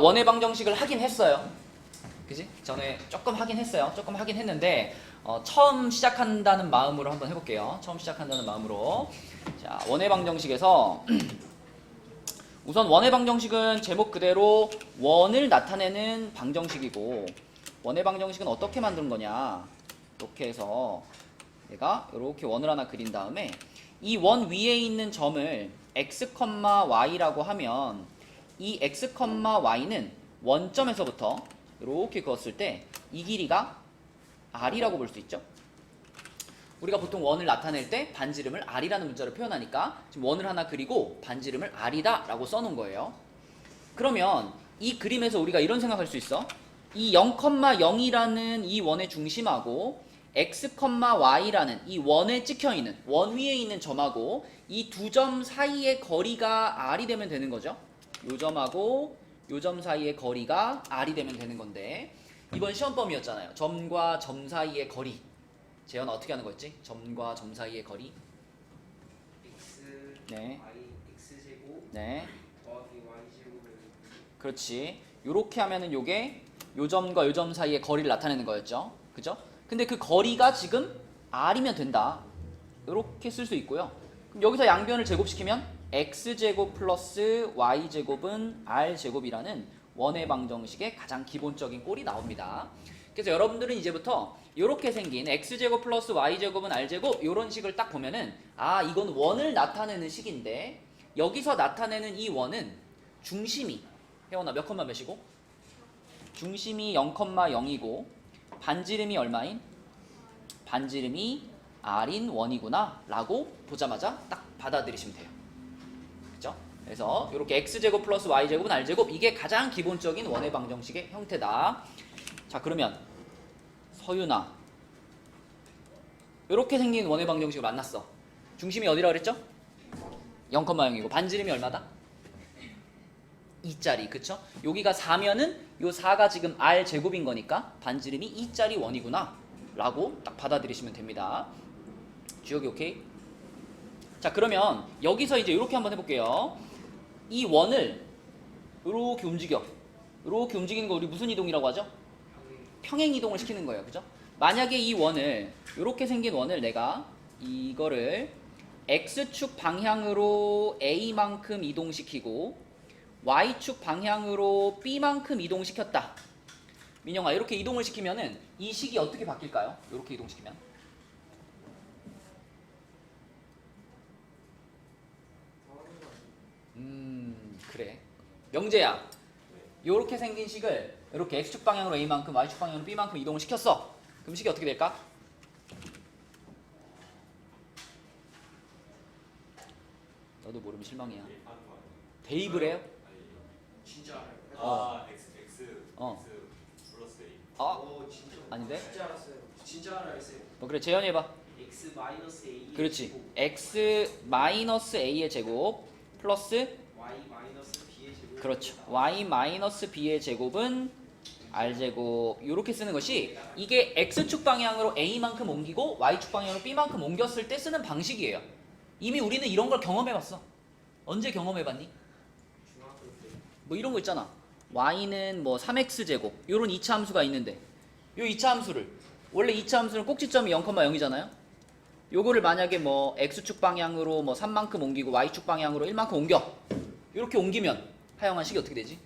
원의 방정식을 하긴 했어요. 그지? 전에 조금 하긴 했어요. 조금 하긴 했는데 처음 시작한다는 마음으로 한번 해볼게요. 처음 시작한다는 마음으로. 자, 원의 방정식에서 우선 원의 방정식은 제목 그대로 원을 나타내는 방정식이고, 원의 방정식은 어떻게 만든 거냐, 이렇게 해서 내가 이렇게 원을 하나 그린 다음에 이 원 위에 있는 점을 x, y라고 하면 이 x, y는 원점에서부터 이렇게 그었을 때 이 길이가 r이라고 볼 수 있죠. 우리가 보통 원을 나타낼 때 반지름을 r이라는 문자로 표현하니까 지금 원을 하나 그리고 반지름을 r이다 라고 써놓은 거예요. 그러면 이 그림에서 우리가 이런 생각할 수 있어. 이 0,0이라는 이 원의 중심하고 x, y라는 이 원에 찍혀있는 원 위에 있는 점하고 이 두 점 사이의 거리가 r이 되면 되는 거죠. 요 점하고 요 점 사이의 거리가 r이 되면 되는 건데, 이번 시험범위였잖아요. 점과 점 사이의 거리. 재현 어떻게 하는 거였지? 점과 점 사이의 거리. x, 네. y, x제곱 네. 더하기 y제곱을. 그렇지. 요렇게 하면은 요게 요 점과 요 점 사이의 거리를 나타내는 거였죠. 그죠? 근데 그 거리가 지금 r이면 된다. 요렇게 쓸 수 있고요. 그럼 여기서 양변을 제곱시키면 x제곱 플러스 y제곱은 r제곱이라는 원의 방정식의 가장 기본적인 꼴이 나옵니다. 그래서 여러분들은 이제부터 이렇게 생긴 x제곱 플러스 y제곱은 r제곱 이런 식을 딱 보면은 아, 이건 원을 나타내는 식인데, 여기서 나타내는 이 원은 중심이 혜원아 몇 컴마 몇이고? 중심이 0,0이고 반지름이 얼마인? 반지름이 r인 원이구나 라고 보자마자 딱 받아들이시면 돼요. 그죠? 그래서 이렇게 x제곱 플러스 y제곱은 r제곱, 이게 가장 기본적인 원의 방정식의 형태다. 자, 그러면 서윤아, 이렇게 생긴 원의 방정식을 만났어. 중심이 어디라 그랬죠? 0,0이고 반지름이 얼마다? 2짜리. 그쵸? 여기가 4면은 요 4가 지금 r제곱인 거니까 반지름이 2짜리 원이구나 라고 딱 받아들이시면 됩니다. 주역이 오케이? 자, 그러면 여기서 이제 이렇게 한번 해볼게요. 이 원을 이렇게 움직여. 이렇게 움직이는 거 우리 무슨 이동이라고 하죠? 평행 이동을 시키는 거예요. 그죠? 만약에 이 원을, 이렇게 생긴 원을 내가 이거를 x축 방향으로 a만큼 이동시키고 y축 방향으로 b만큼 이동시켰다. 민영아, 이렇게 이동을 시키면은 이 식이 어떻게 바뀔까요? 이렇게 이동시키면. 그래. 명재야, 이렇게 생긴 식을 이렇게 x축 방향으로 a만큼 y축 방향으로 b만큼 이동을 시켰어. 그럼 식이 어떻게 될까? 너도 모르면 실망이야. 대입을 해요? 진짜 알아요? 어. x x 플러스 a. 오, 진짜. 아닌데? 진짜 알았어요. 진짜 알았어요. 그래, 재현이 해봐. x 마이너스 a. 그렇지. x 마이너스 a의 제곱 플러스, y 마이너스 b의 제곱. 그렇죠, y 마이너스 b의 제곱은 r제곱. 이렇게 쓰는 것이, 이게 x축 방향으로 a만큼 옮기고 y축 방향으로 b만큼 옮겼을 때 쓰는 방식이에요. 이미 우리는 이런 걸 경험해봤어. 언제 경험해봤니? 중학교 때. 뭐 이런 거 있잖아. y는 뭐 3x제곱 요런 2차 함수가 있는데, 요 2차 함수를, 원래 2차 함수는 꼭지점이 0,0이잖아요. 요거를 만약에 뭐 x축 방향으로 뭐 3만큼 옮기고 y축 방향으로 1만큼 옮겨. 이렇게 옮기면 하영한 식이 어떻게 되지?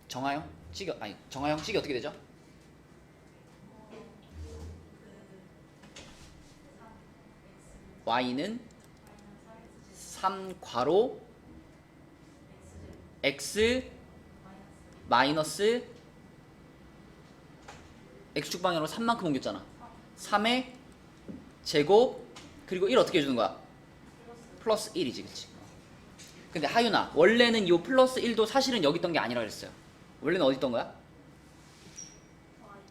정하영 식이, 아니 정하영 식이 어떻게 되죠? y는 3 괄호 x 마이너스 x축 방향으로 3만큼 옮겼잖아. 3의 제곱 그리고 1 어떻게 해주는 거야? 플러스 1이지, 그치? 근데 하윤아, 원래는 이 플러스 1도 사실은 여기 있던 게 아니라 그랬어요. 원래는 어디 있던 거야?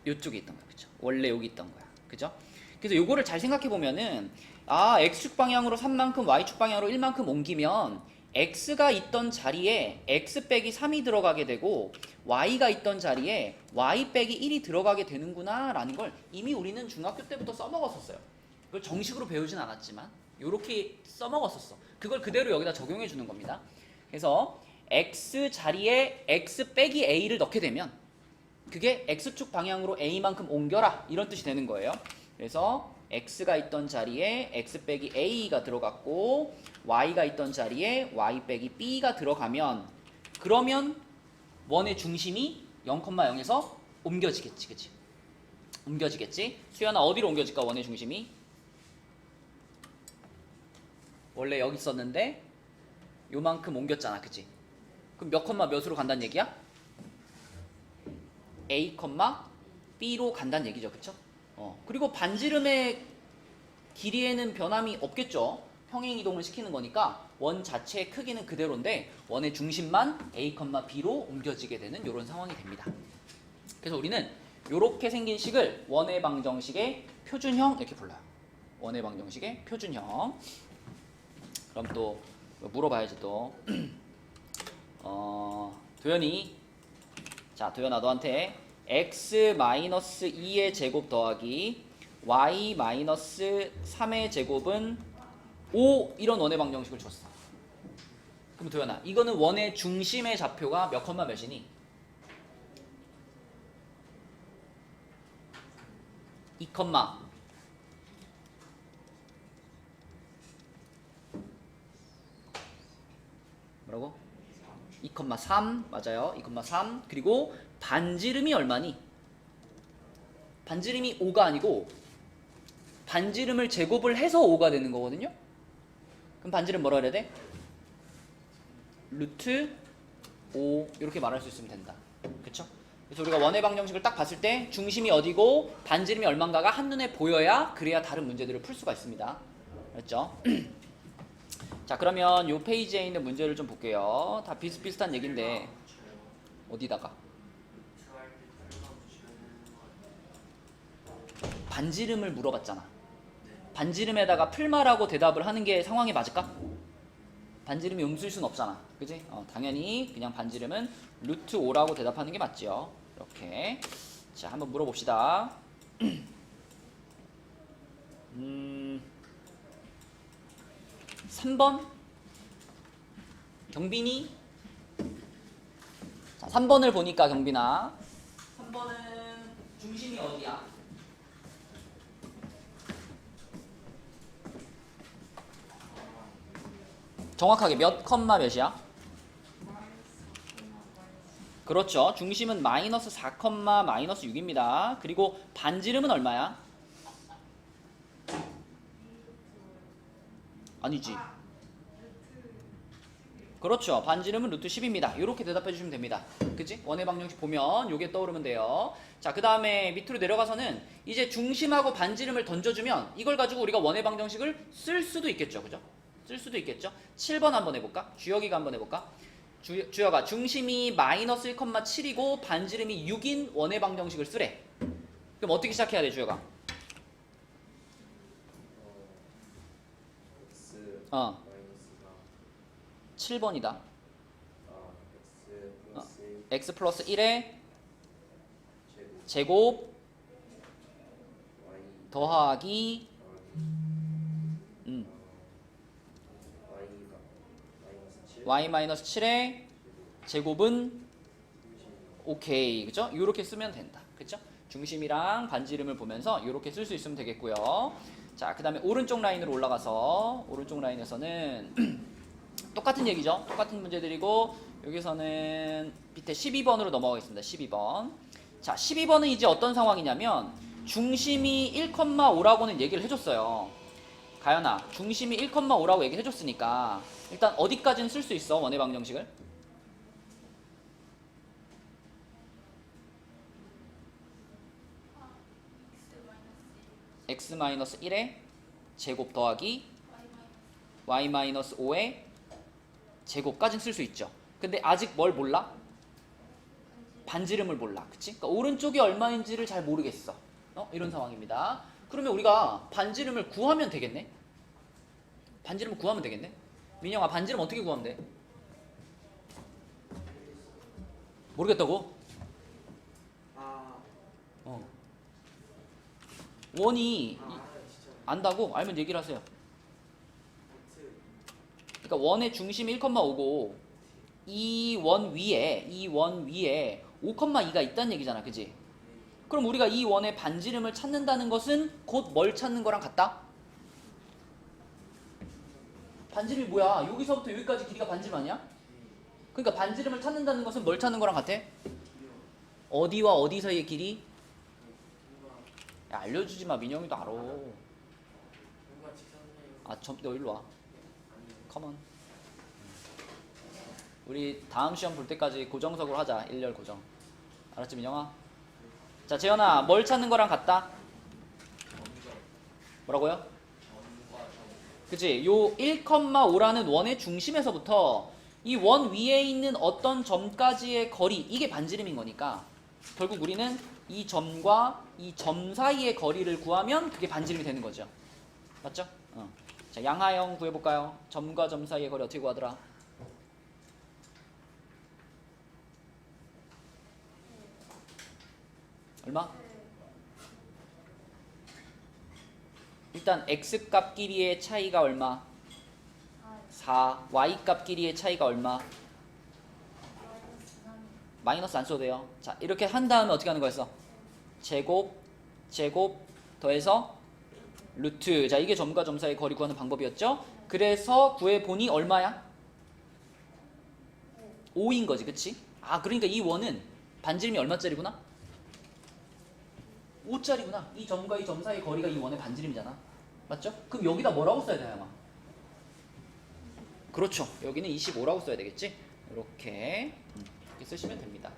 이쪽에 있던 거야. 그쵸? 원래 여기 있던 거야. 그죠? 그래서 요거를 잘 생각해 보면은, 아, x축 방향으로 3만큼 y축 방향으로 1만큼 옮기면 x가 있던 자리에 x 빼기 3이 들어가게 되고 y가 있던 자리에 y 빼기 1이 들어가게 되는구나 라는 걸 이미 우리는 중학교 때부터 써먹었었어요. 그걸 정식으로 배우진 않았지만 요렇게 써먹었었어. 그걸 그대로 여기다 적용해 주는 겁니다. 그래서 x 자리에 x 빼기 a를 넣게 되면 그게 x축 방향으로 a만큼 옮겨라 이런 뜻이 되는 거예요. 그래서 x가 있던 자리에 x 빼기 a가 들어갔고 y가 있던 자리에 y 빼기 b가 들어가면 그러면 원의 중심이 0,0에서 옮겨지겠지. 그치? 옮겨지겠지? 수연아 어디로 옮겨질까 원의 중심이? 원래 여기 있었는데 요만큼 옮겼잖아. 그치? 그럼 몇 컴마 몇으로 간다는 얘기야? A, B로 간다는 얘기죠. 그쵸? 그리고 반지름의 길이에는 변함이 없겠죠. 평행이동을 시키는 거니까 원 자체의 크기는 그대로인데 원의 중심만 A, B로 옮겨지게 되는 이런 상황이 됩니다. 그래서 우리는 이렇게 생긴 식을 원의 방정식의 표준형 이렇게 불러요. 원의 방정식의 표준형. 그럼 또 물어봐야지 또. 도현이, 자 도현아 너한테 x-2의 제곱 더하기 y-3의 제곱은 5 이런 원의 방정식을 줬어. 그럼 도현아 이거는 원의 중심의 좌표가 몇 컴마 몇이니? 2 컴마 뭐라고? 2,3 맞아요. 2,3 그리고 반지름이 얼마니? 반지름이 5가 아니고 반지름을 제곱을 해서 5가 되는 거거든요. 그럼 반지름 뭐라 그래야 돼? 루트 5 이렇게 말할 수 있으면 된다. 그쵸? 그래서 우리가 원의 방정식을 딱 봤을 때 중심이 어디고 반지름이 얼만가가 한눈에 보여야 그래야 다른 문제들을 풀 수가 있습니다. 그렇죠? 자 그러면 이 페이지에 있는 문제를 좀 볼게요. 다 비슷비슷한 얘기인데 어디다가? 반지름을 물어봤잖아. 반지름에다가 풀마라고 대답을 하는 게 상황에 맞을까? 반지름이 음수일 순 없잖아. 그지? 당연히 그냥 반지름은 루트 5라고 대답하는 게 맞죠. 이렇게. 자 한번 물어봅시다. 3번 경빈이. 자 3번을 보니까 경빈아 3번은 중심이 어디야? 정확하게 몇 컴마 몇이야? 그렇죠. 중심은 마이너스 4 컴마 마이너스 6입니다. 그리고 반지름은 얼마야? 아니지. 그렇죠. 반지름은 루트 10입니다. 이렇게 대답해 주시면 됩니다. 그치? 원의 방정식 보면 요게 떠오르면 돼요. 자, 그 다음에 밑으로 내려가서는 이제 중심하고 반지름을 던져주면 이걸 가지고 우리가 원의 방정식을 쓸 수도 있겠죠. 그죠? 쓸 수도 있겠죠. 7번 한번 해볼까? 주혁이가 한번 해볼까? 주혁아, 중심이 마이너스 1,7이고 반지름이 6인 원의 방정식을 쓰래. 그럼 어떻게 시작해야 돼, 주혁아? x 어. 마이너스가 7번이다. x 플러스 x 플러스 1의 제곱 제곱 y 더하기 y가 마이너스 7 y 마이너스 7의 제곱은 오케이. 그죠? 이렇게 쓰면 된다. 그죠? 중심이랑 반지름을 보면서 이렇게 쓸 수 있으면 되겠고요. 자, 그 다음에 오른쪽 라인으로 올라가서 오른쪽 라인에서는 똑같은 얘기죠. 똑같은 문제들이고 여기서는 밑에 12번으로 넘어가겠습니다. 12번. 자, 12번은 이제 어떤 상황이냐면 중심이 1,5라고는 얘기를 해줬어요. 가연아, 중심이 1,5라고 얘기를 해줬으니까 일단 어디까지는 쓸 수 있어? 원의 방정식을? x-1의 제곱 더하기 y-5의 제곱까지는 쓸 수 있죠. 근데 아직 뭘 몰라? 반지름을 몰라. 그치? 그러니까 오른쪽이 얼마인지를 잘 모르겠어. 이런 상황입니다. 그러면 우리가 반지름을 구하면 되겠네? 반지름을 구하면 되겠네? 민영아, 반지름 어떻게 구하면 돼? 모르겠다고? 원이 진짜 안다고? 알면 얘기를 하세요. x 그러니까 원의 중심이 1,5고 이 원 위에 5,2가 있다는 얘기잖아, 그지? 그럼 우리가 이 원의 반지름을 찾는다는 것은 곧 뭘 찾는 거랑 같다? 반지름이 뭐야? 여기서부터 여기까지 길이가 반지름 아니야? 그러니까 반지름을 찾는다는 것은 뭘 찾는 거랑 같아? 어디와 어디 사이의 길이? 야, 알려주지 마. 민영이도 알아. 아, 너 일로 와. 컴온. 우리 다음 시험 볼 때까지 고정석으로 하자. 1열 고정. 알았지, 민영아? 자, 재현아, 뭘 찾는 거랑 같다? 뭐라고요? 그치? 요 1,5라는 원의 중심에서부터 이 원 위에 있는 어떤 점까지의 거리, 이게 반지름인 거니까 결국 우리는 이 점과 이 점 사이의 거리를 구하면 그게 반지름이 되는 거죠. 맞죠? 자, 양하영 구해볼까요? 점과 점 사이의 거리 어떻게 구하더라? 얼마? 일단 x값 길이의 차이가 얼마? 4. y값 길이의 차이가 얼마? 마이너스 안 써도 돼요. 자, 이렇게 한 다음에 어떻게 하는 거였어? 제곱 더해서 루트. 자, 이게 점과 점 사이의 거리 구하는 방법이었죠? 그래서 구해보니 얼마야? 5인 거지, 그치? 아, 그러니까 이 원은 반지름이 얼마짜리구나? 5짜리구나. 이 점과 이 점 사이의 거리가 이 원의 반지름이잖아. 맞죠? 그럼 여기다 뭐라고 써야 돼, 아마? 그렇죠. 여기는 25라고 써야 되겠지? 이렇게 쓰시면 됩니다.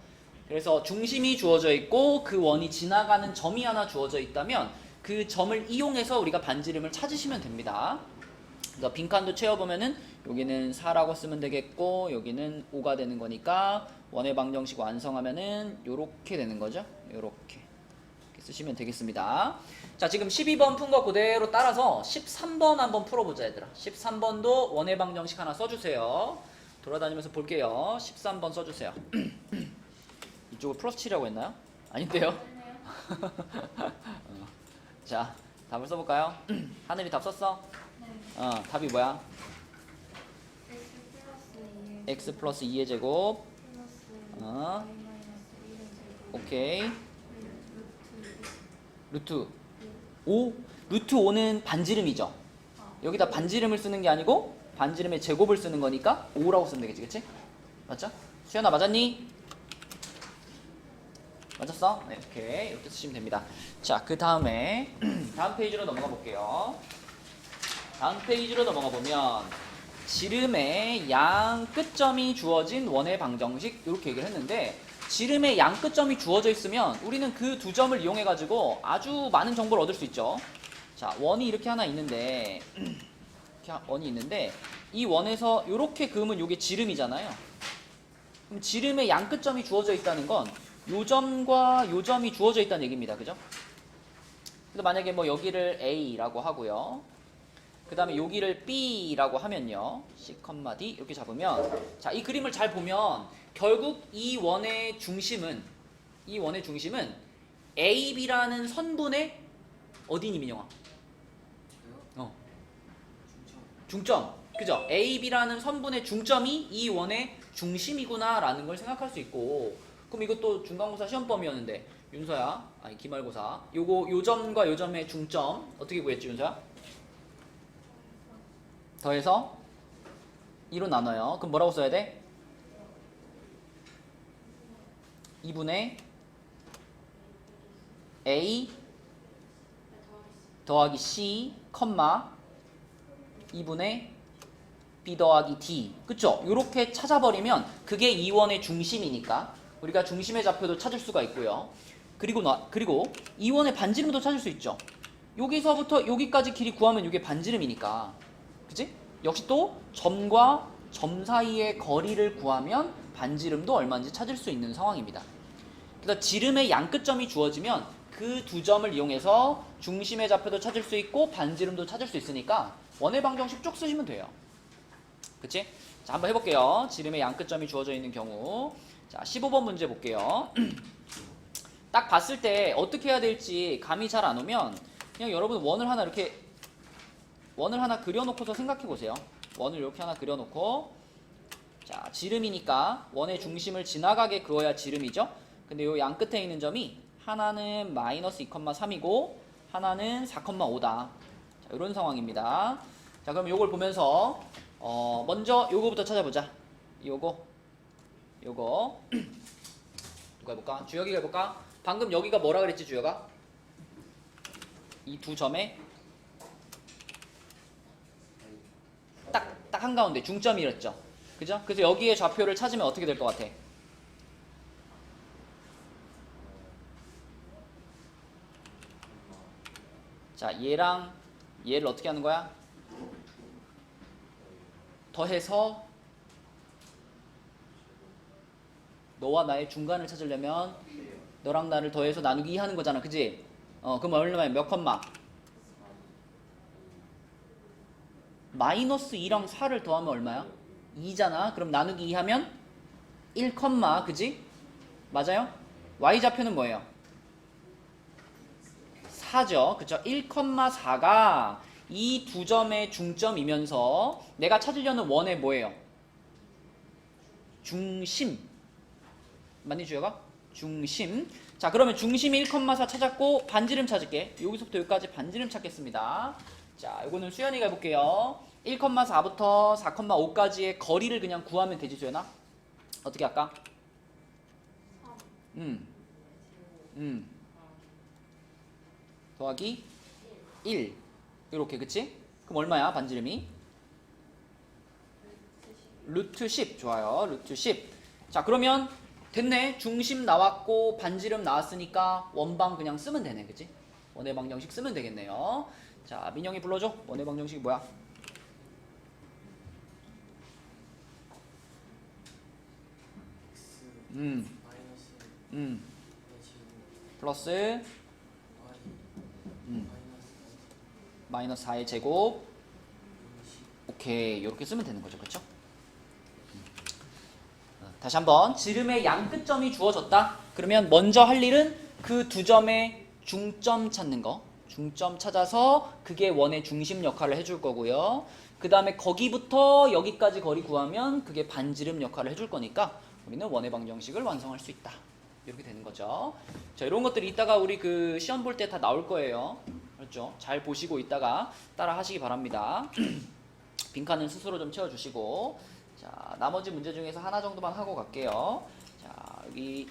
그래서 중심이 주어져 있고 그 원이 지나가는 점이 하나 주어져 있다면 그 점을 이용해서 우리가 반지름을 찾으시면 됩니다. 그래서 빈칸도 채워보면은 여기는 4라고 쓰면 되겠고 여기는 5가 되는 거니까 원의 방정식 완성하면은 요렇게 되는 거죠. 요렇게 쓰시면 되겠습니다. 자, 지금 12번 푼 거 그대로 따라서 13번 한번 풀어보자, 얘들아. 13번도 원의 방정식 하나 써주세요. 돌아다니면서 볼게요. 13번 써주세요. 이쪽을 플러스 7이라고 했나요? 아닌데요? 자, 답을 써볼까요? 하늘이 답 썼어? 네. 답이 뭐야? x x 플러스 플러스 2의 2의 제곱. 플러스 어. y 마이너스 1의 제곱 오케이. 루트 루트 5? 루트 5는 반지름이죠. 여기다 반지름을 쓰는 게 아니고 반지름의 제곱을 쓰는 거니까 5라고 쓰면 되겠지, 그치? 맞죠? 수연아, 맞았니? 맞았어? 네, 오케이. 이렇게 쓰시면 됩니다. 자, 그 다음에 다음 페이지로 넘어가 볼게요. 다음 페이지로 넘어가 보면 지름의 양 끝점이 주어진 원의 방정식 이렇게 얘기를 했는데 지름의 양 끝점이 주어져 있으면 우리는 그 두 점을 이용해 가지고 아주 많은 정보를 얻을 수 있죠. 자, 원이 이렇게 하나 있는데 이렇게 원이 있는데 이 원에서 이렇게 그으면 이게 지름이잖아요. 그럼 지름의 양 끝점이 주어져 있다는 건 요 점과 요 점이 주어져 있다는 얘기입니다. 그죠? 그래서 만약에 뭐 여기를 A라고 하고요. 그 다음에 여기를 B라고 하면요. C, D 이렇게 잡으면 자, 이 그림을 잘 보면 결국 이 원의 중심은 AB라는 선분의 어디니, 민영아? 중점. 그죠? AB라는 선분의 중점이 이 원의 중심이구나 라는 걸 생각할 수 있고 그럼 이것도 중간고사 시험범위였는데 윤서야, 아니 기말고사 요 점과 요 점의 중점 어떻게 구했지, 윤서야? 더해서 2로 나눠요. 그럼 뭐라고 써야 돼? 2분의 A 더하기 C, 2분의 B 더하기 D. 그쵸? 요렇게 찾아버리면 그게 이 원의 중심이니까 우리가 중심의 좌표도 찾을 수가 있고요. 그리고 이 원의 반지름도 찾을 수 있죠. 여기서부터 여기까지 길이 구하면 이게 반지름이니까. 그치? 역시 또 점과 점 사이의 거리를 구하면 반지름도 얼마인지 찾을 수 있는 상황입니다. 그래서 지름의 양 끝점이 주어지면 그 두 점을 이용해서 중심의 좌표도 찾을 수 있고 반지름도 찾을 수 있으니까 원의 방정식 쭉 쓰시면 돼요. 그치? 자, 한번 해볼게요. 지름의 양 끝점이 주어져 있는 경우. 자, 15번 문제 볼게요. 딱 봤을 때 어떻게 해야 될지 감이 잘 안 오면 그냥 여러분 원을 하나 그려놓고서 생각해 보세요. 원을 이렇게 하나 그려놓고 자, 지름이니까 원의 중심을 지나가게 그어야 지름이죠. 근데 요 양 끝에 있는 점이 하나는 마이너스 2,3이고 하나는 4,5다. 자, 이런 상황입니다. 자, 그럼 요걸 보면서 먼저 요거부터 찾아보자. 요거 누가 해볼까? 주혁이가 해볼까? 방금 여기가 뭐라 그랬지, 주혁아? 이 두 점에 딱 한가운데 중점이랬죠. 그죠? 그래서 여기에 좌표를 찾으면 어떻게 될 것 같아? 자, 얘랑 얘를 어떻게 하는 거야? 더해서 너와 나의 중간을 찾으려면 너랑 나를 더해서 나누기 2 하는 거잖아. 그지? 그럼 얼마야? 몇 컴마? 마이너스 2랑 4를 더하면 얼마야? 2잖아. 그럼 나누기 2 하면 1 컴마. 그지? 맞아요? y좌표는 뭐예요? 4죠. 그쵸? 1,4가 이 두 점의 중점이면서 내가 찾으려는 원의 뭐예요? 중심. 맞니, 주혁아? 중심. 자, 그러면 중심 1,4 찾았고 반지름 찾을게. 여기서부터 여기까지 반지름 찾겠습니다. 자, 이거는 수연이가 해볼게요. 1,4부터 4,5까지의 거리를 그냥 구하면 되지, 수연아? 어떻게 할까? 더하기 1 이렇게. 그치? 그럼 얼마야 반지름이? 루트 10. 좋아요. 루트 10. 자, 그러면 됐네. 중심 나왔고 반지름 나왔으니까 원방 그냥 쓰면 되네. 그치? 원의 방정식 쓰면 되겠네요. 자, 민영이 불러줘. 원의 방정식이 뭐야? 마이너스 플러스 y 마이너스 4의 제곱. 오케이. 이렇게 쓰면 되는 거죠. 그쵸? 다시 한번. 지름의 양 끝점이 주어졌다. 그러면 먼저 할 일은 그 두 점의 중점 찾는 거. 중점 찾아서 그게 원의 중심 역할을 해줄 거고요. 그 다음에 거기부터 여기까지 거리 구하면 그게 반지름 역할을 해줄 거니까 우리는 원의 방정식을 완성할 수 있다. 이렇게 되는 거죠. 자, 이런 것들이 이따가 우리 그 시험 볼 때 다 나올 거예요. 그렇죠? 잘 보시고 이따가 따라 하시기 바랍니다. 빈칸은 스스로 좀 채워주시고. 자, 나머지 문제 중에서 하나 정도만 하고 갈게요. 자, 여기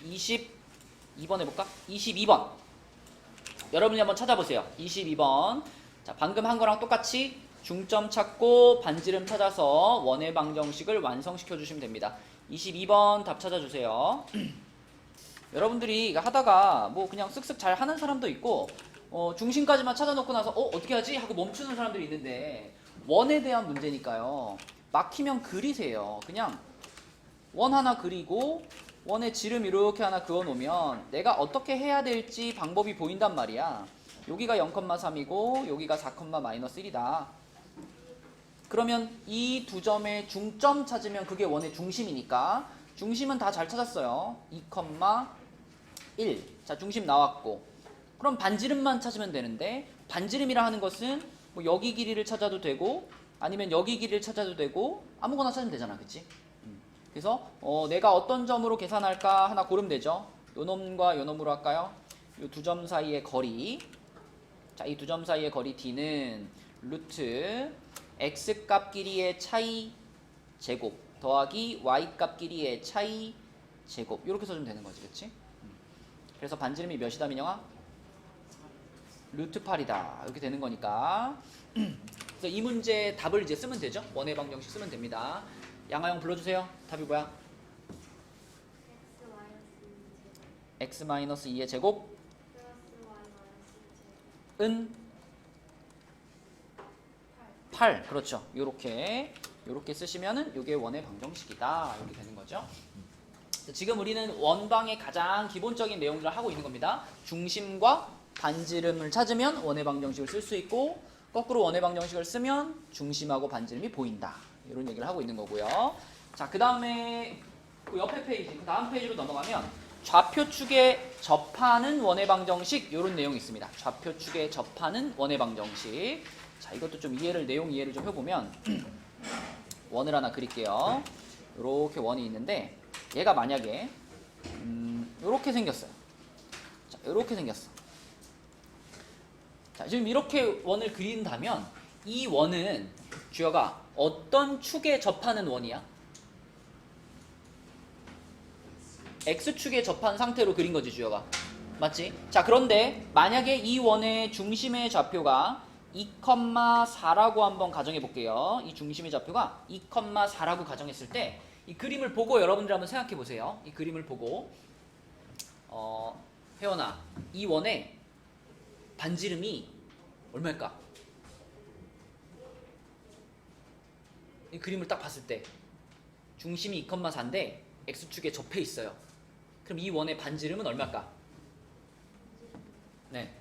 22번 해볼까? 22번. 여러분이 한번 찾아보세요. 22번. 자, 방금 한 거랑 똑같이 중점 찾고 반지름 찾아서 원의 방정식을 완성시켜 주시면 됩니다. 22번 답 찾아주세요. 여러분들이 하다가 뭐 그냥 쓱쓱 잘 하는 사람도 있고 중심까지만 찾아놓고 나서 어떻게 하지? 하고 멈추는 사람들이 있는데 원에 대한 문제니까요. 막히면 그리세요. 그냥 원 하나 그리고 원의 지름 이렇게 하나 그어놓으면 내가 어떻게 해야 될지 방법이 보인단 말이야. 여기가 0,3이고 여기가 4,-1이다. 그러면 이 두 점의 중점 찾으면 그게 원의 중심이니까 중심은 다 잘 찾았어요. 2,1. 자, 중심 나왔고 그럼 반지름만 찾으면 되는데 반지름이라 하는 것은 뭐 여기 길이를 찾아도 되고 아니면 여기 길이를 찾아도 되고 아무거나 찾으면 되잖아. 그치? 그래서 내가 어떤 점으로 계산할까 하나 고르면 되죠. 요 놈과 요 놈으로 할까요? 요 두 점 사이의 거리. 자, 이 두 점 사이의 거리 d는 루트 x값 길이의 차이 제곱 더하기 y값 길이의 차이 제곱. 이렇게 써주면 되는 거지. 그치? 그래서 반지름이 몇이다, 민영아? 루트 8이다. 이렇게 되는 거니까. 그래서 이 문제 답을 이제 쓰면 되죠. 원의 방정식 쓰면 됩니다. 양하영 불러주세요. 답이 뭐야? x-2의 제곱 은 8. 그렇죠. 요렇게 쓰시면은 요게 원의 방정식이다. 이렇게 되는 거죠. 지금 우리는 원방의 가장 기본적인 내용들을 하고 있는 겁니다. 중심과 반지름을 찾으면 원의 방정식을 쓸 수 있고 거꾸로 원의 방정식을 쓰면 중심하고 반지름이 보인다. 이런 얘기를 하고 있는 거고요. 자, 그 다음에 그 옆에 페이지, 그 다음 페이지로 넘어가면 좌표축에 접하는 원의 방정식 이런 내용이 있습니다. 좌표축에 접하는 원의 방정식. 자, 이것도 좀 내용 이해를 좀 해보면 원을 하나 그릴게요. 이렇게 원이 있는데 얘가 만약에 이렇게 생겼어요. 자, 이렇게 생겼어. 자, 지금 이렇게 원을 그린다면 이 원은 주여가 어떤 축에 접하는 원이야? X축에 접한 상태로 그린 거지, 주여가. 맞지? 자, 그런데 만약에 이 원의 중심의 좌표가 2,4라고 한번 가정해 볼게요. 이 중심의 좌표가 2,4라고 가정했을 때 이 그림을 보고 여러분들 한번 생각해 보세요. 이 그림을 보고 혜원아, 이 원의 반지름이 얼마일까? 이 그림을 딱 봤을 때 중심이 2,4인데 X축에 접해 있어요. 그럼 이 원의 반지름은 얼마일까? 네.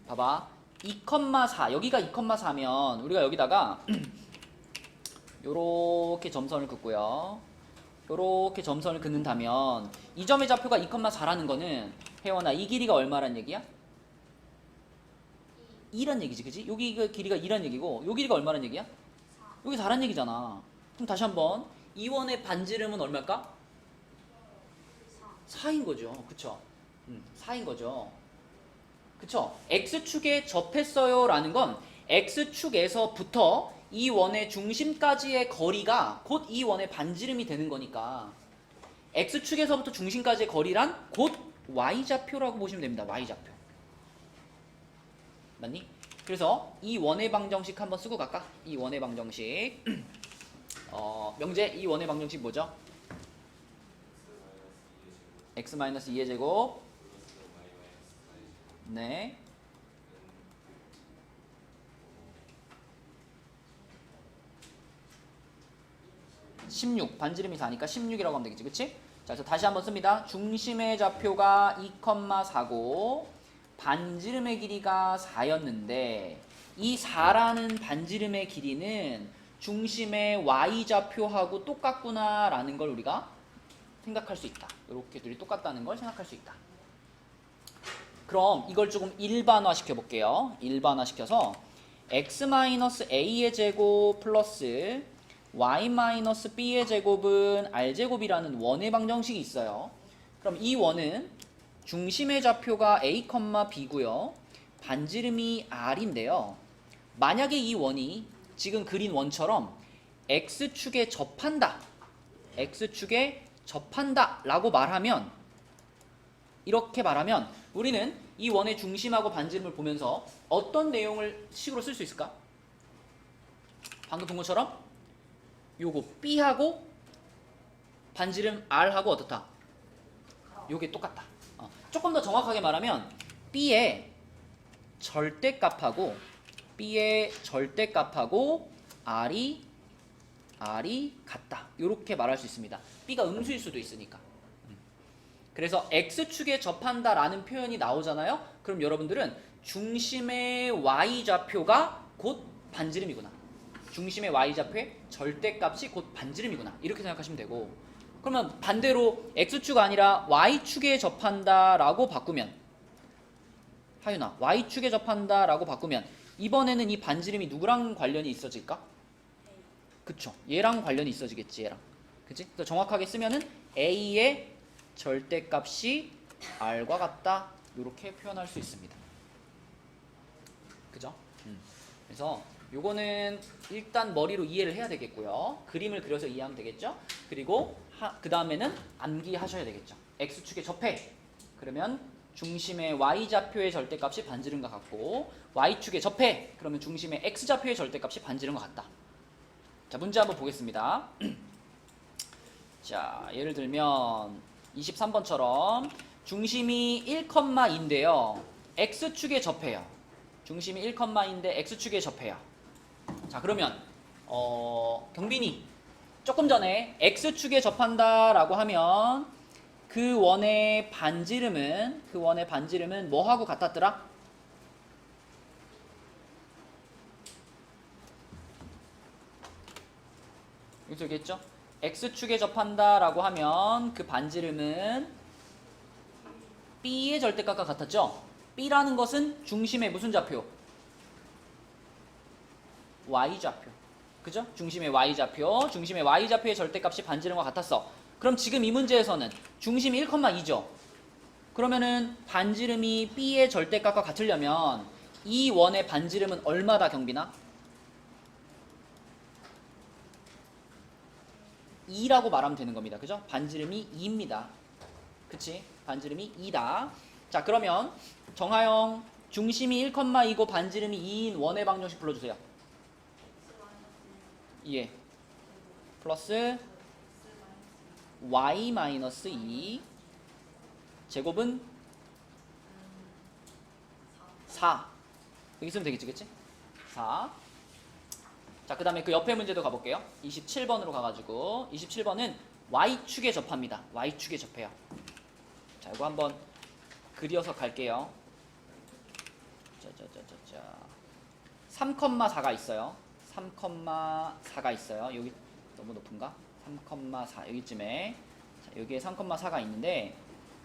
봐봐. 2,4 여기가 2,4면 우리가 여기다가 요렇게 점선을 긋고요. 요렇게 점선을 긋는다면 이 점의 좌표가 2,4라는 거는 혜원아 이 길이가 얼마란 얘기야? 2란 얘기지, 그지? 여기 그 길이가 2란 얘기고 요 길이가 얼마란 얘기야? 여기 4란 얘기잖아. 그럼 다시 한번 이 원의 반지름은 얼마일까? 4인 거죠. 그쵸? 4인 거죠. 그쵸? X축에 접했어요 라는 건 X축에서부터 이 원의 중심까지의 거리가 곧 이 원의 반지름이 되는 거니까 X축에서부터 중심까지의 거리란 곧 Y좌표라고 보시면 됩니다. Y좌표. 맞니? 그래서 이 원의 방정식 한번 쓰고 갈까? 이 원의 방정식 명제 이 원의 방정식 뭐죠? X-2의 제곱 네. 16 반지름이 4니까 16이라고 하면 되겠지, 그치? 자, 그래서 다시 한번 씁니다. 중심의 좌표가 2,4고 반지름의 길이가 4였는데 이 4라는 반지름의 길이는 중심의 Y좌표하고 똑같구나 라는 걸 우리가 생각할 수 있다. 이렇게 둘이 똑같다는 걸 생각할 수 있다. 그럼 이걸 조금 일반화 시켜볼게요. 일반화 시켜서 x-a의 제곱 플러스 y-b의 제곱은 r제곱이라는 원의 방정식이 있어요. 그럼 이 원은 중심의 좌표가 a, b고요. 반지름이 r인데요. 만약에 이 원이 지금 그린 원처럼 x축에 접한다. x축에 접한다 라고 말하면 이렇게 말하면 우리는 이 원의 중심하고 반지름을 보면서 어떤 내용을 식으로 쓸 수 있을까? 방금 본 것처럼 요거 B하고 반지름 R하고 어떻다? 요게 똑같다. 조금 더 정확하게 말하면 B의 절대값하고 R이 같다. 요렇게 말할 수 있습니다. B가 음수일 수도 있으니까. 그래서 X축에 접한다라는 표현이 나오잖아요. 그럼 여러분들은 중심의 Y좌표가 곧 반지름이구나. 중심의 Y좌표의 절대값이 곧 반지름이구나. 이렇게 생각하시면 되고, 그러면 반대로 X축 아니라 Y축에 접한다라고 바꾸면, 하윤아, Y축에 접한다라고 바꾸면 이번에는 이 반지름이 누구랑 관련이 있어질까? 그쵸. 얘랑 관련이 있어지겠지, 얘랑. 그치? 그래서 정확하게 쓰면은 A의 절대값이 R과 같다. 이렇게 표현할 수 있습니다. 그죠? 그래서 요거는 일단 머리로 이해를 해야 되겠고요. 그림을 그려서 이해하면 되겠죠? 그리고 그 다음에는 암기하셔야 되겠죠. X축에 접해. 그러면 중심의 Y좌표의 절대값이 반지름과 같고 Y축에 접해. 그러면 중심의 X좌표의 절대값이 반지름과 같다. 자, 문제 한번 보겠습니다. 자, 예를 들면 23번처럼 중심이 1,2인데요. X축에 접해요. 중심이 1,2인데 X축에 접해요. 자, 그러면 경빈이 조금 전에 X축에 접한다라고 하면 그 원의 반지름은 뭐하고 같았더라? 여기서 얘기했죠? X축에 접한다라고 하면 그 반지름은 B의 절대값과 같았죠? B라는 것은 중심의 무슨 좌표? Y좌표. 그죠? 중심의 Y좌표. 중심의 Y좌표의 절대값이 반지름과 같았어. 그럼 지금 이 문제에서는 중심이 1,2죠? 그러면은 반지름이 B의 절대값과 같으려면 이 원의 반지름은 얼마다 경빈아? 2라고 말하면 되는 겁니다. 그죠? 반지름이 2입니다. 그치? 반지름이 2다. 자, 그러면 정하영 중심이 1,2고 반지름이 2인 원의 방정식 불러주세요. 예. 플러스 y-2 제곱은 4. 여기 있으면 되겠지, 그치? 4. 자, 그 다음에 그 옆에 문제도 가볼게요. 27번으로 가가지고 27번은 y축에 접합니다. y축에 접해요. 자, 이거 한번 그려서 갈게요. 짜자자자자. 3,4가 있어요. 3,4가 있어요. 여기 너무 높은가? 3,4 여기쯤에. 자, 여기에 3,4가 있는데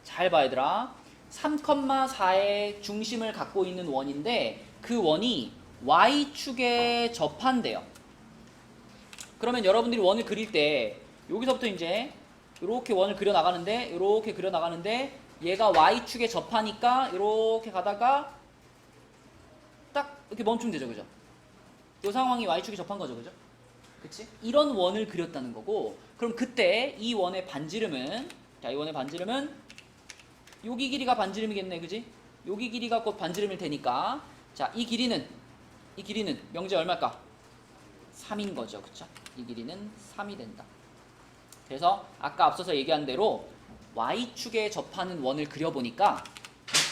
잘 봐 얘들아. 3,4의 중심을 갖고 있는 원인데 그 원이 y축에 접한대요. 그러면 여러분들이 원을 그릴 때 여기서부터 이제 이렇게 원을 그려 나가는데 이렇게 그려 나가는데 얘가 y축에 접하니까 이렇게 가다가 딱 이렇게 멈추면 되죠, 그죠? 이 상황이 y축에 접한 거죠, 그죠? 그치? 이런 원을 그렸다는 거고, 그럼 그때 이 원의 반지름은, 자, 이 원의 반지름은 여기 길이가 반지름이겠네, 그지? 여기 길이가 곧 반지름일 테니까, 자, 이 길이는 명제 얼마일까? 3인 거죠, 그쵸? 이 길이는 3이 된다. 그래서 아까 앞서서 얘기한 대로 y축에 접하는 원을 그려보니까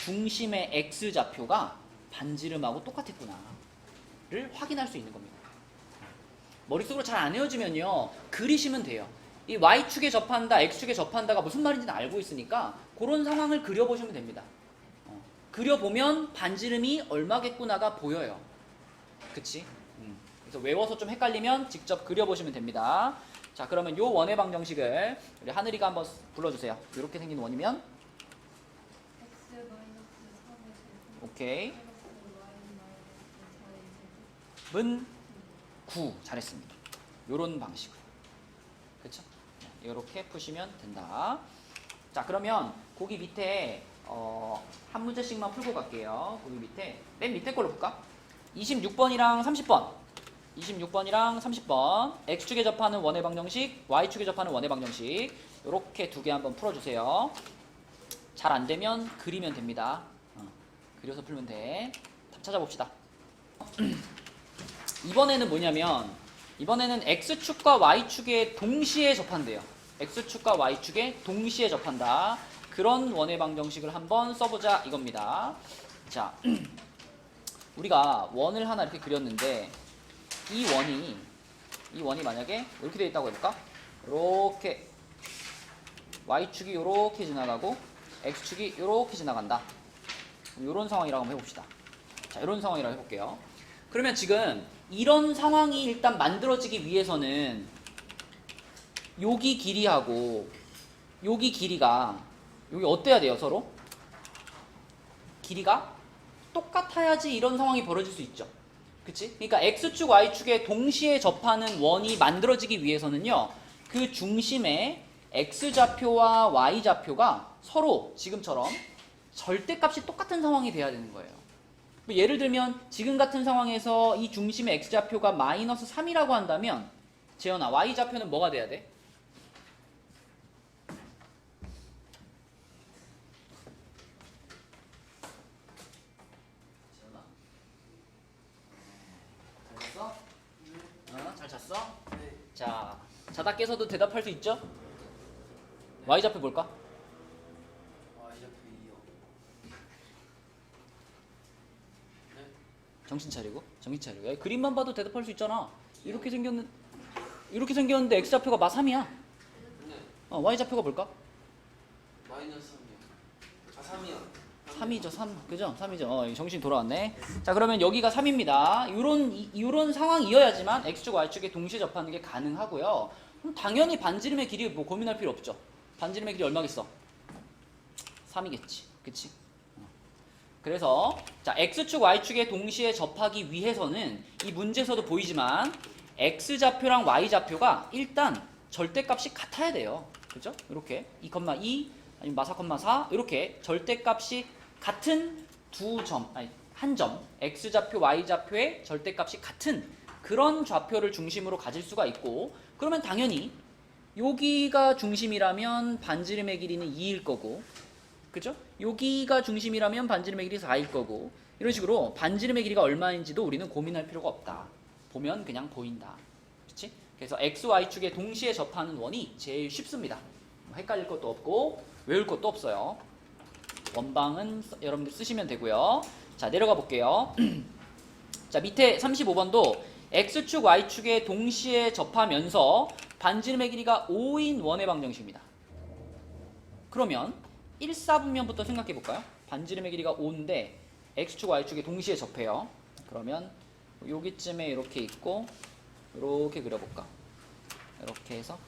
중심의 x좌표가 반지름하고 똑같았구나를 확인할 수 있는 겁니다. 머릿속으로 잘 안 외워지면요, 그리시면 돼요. 이 y축에 접한다, x축에 접한다가 무슨 말인지는 알고 있으니까 그런 상황을 그려보시면 됩니다. 그려보면 반지름이 얼마겠구나가 보여요. 그치? 그래서 외워서 좀 헷갈리면 직접 그려보시면 됩니다. 자, 그러면 요 원의 방정식을 우리 하늘이가 한번 불러주세요. 이렇게 생긴 원이면 오케이. 은 9. 잘했습니다. 요런 방식으로. 그쵸? 이렇게 푸시면 된다. 자, 그러면 거기 밑에 한 문제씩만 풀고 갈게요. 거기 밑에 맨 밑에 걸로 볼까? 26번이랑 30번. 26번이랑 30번. x축에 접하는 원의 방정식, y축에 접하는 원의 방정식. 요렇게 두 개 한번 풀어주세요. 잘 안 되면 그리면 됩니다. 그려서 풀면 돼. 답 찾아봅시다. 이번에는 뭐냐면, 이번에는 x축과 y축에 동시에 접한대요. x축과 y축에 동시에 접한다. 그런 원의 방정식을 한번 써보자 이겁니다. 자, 우리가 원을 하나 이렇게 그렸는데 이 원이 만약에 이렇게 되어 있다고 해볼까? 이렇게 y축이 이렇게 지나가고 x축이 이렇게 지나간다. 이런 상황이라고 한번 해봅시다. 자, 이런 상황이라고 해볼게요. 그러면 지금 이런 상황이 일단 만들어지기 위해서는 여기 길이하고 여기 길이가 여기 어때야 돼요, 서로? 길이가 똑같아야지 이런 상황이 벌어질 수 있죠. 그치? 그러니까 x축, y축에 동시에 접하는 원이 만들어지기 위해서는요, 그 중심의 x좌표와 y좌표가 서로 지금처럼 절대값이 똑같은 상황이 돼야 되는 거예요. 예를 들면 지금 같은 상황에서 이 중심의 x좌표가 마이너스 3이라고 한다면 재현아, y좌표는 뭐가 돼야 돼? 재현아, 잘 잤어? 잘 잤어? 네. 자, 자다 깨서도 대답할 수 있죠? y좌표 볼까? y좌표 2요. 네? 정신 차리고, 정신 차리고. 야, 그림만 봐도 대답할 수 있잖아. 이렇게 생겼는데 x좌표가 마 3이야. 네. y좌표가 볼까? 마이너스 3이요. 아 3이요. 3이죠, 3. 그죠? 3이죠. 정신 돌아왔네. 자, 그러면 여기가 3입니다. 요런 상황이어야지만 x축, y축에 동시에 접하는 게 가능하고요. 그럼 당연히 반지름의 길이 뭐 고민할 필요 없죠. 반지름의 길이 얼마겠어? 3이겠지. 그치? 그래서 자 x축, y축에 동시에 접하기 위해서는 이 문제에서도 보이지만 x좌표랑 y좌표가 일단 절대값이 같아야 돼요. 그죠? 이렇게 2,2 아니면 4,4 이렇게 절대값이 같은 한 점 x좌표, y좌표의 절대값이 같은 그런 좌표를 중심으로 가질 수가 있고, 그러면 당연히 여기가 중심이라면 반지름의 길이는 2일 거고, 그죠? 여기가 중심이라면 반지름의 길이 4일 거고, 이런 식으로 반지름의 길이가 얼마인지도 우리는 고민할 필요가 없다. 보면 그냥 보인다. 그렇지? 그래서 x, y축에 동시에 접하는 원이 제일 쉽습니다. 헷갈릴 것도 없고 외울 것도 없어요. 원방은 여러분들 쓰시면 되고요. 자, 내려가 볼게요. 자, 밑에 35번도 x축, y축에 동시에 접하면서 반지름의 길이가 5인 원의 방정식입니다. 그러면 1, 4분면부터 생각해 볼까요? 반지름의 길이가 5인데 x축, y축에 동시에 접해요. 그러면 여기쯤에 이렇게 있고 이렇게 그려볼까? 이렇게 해서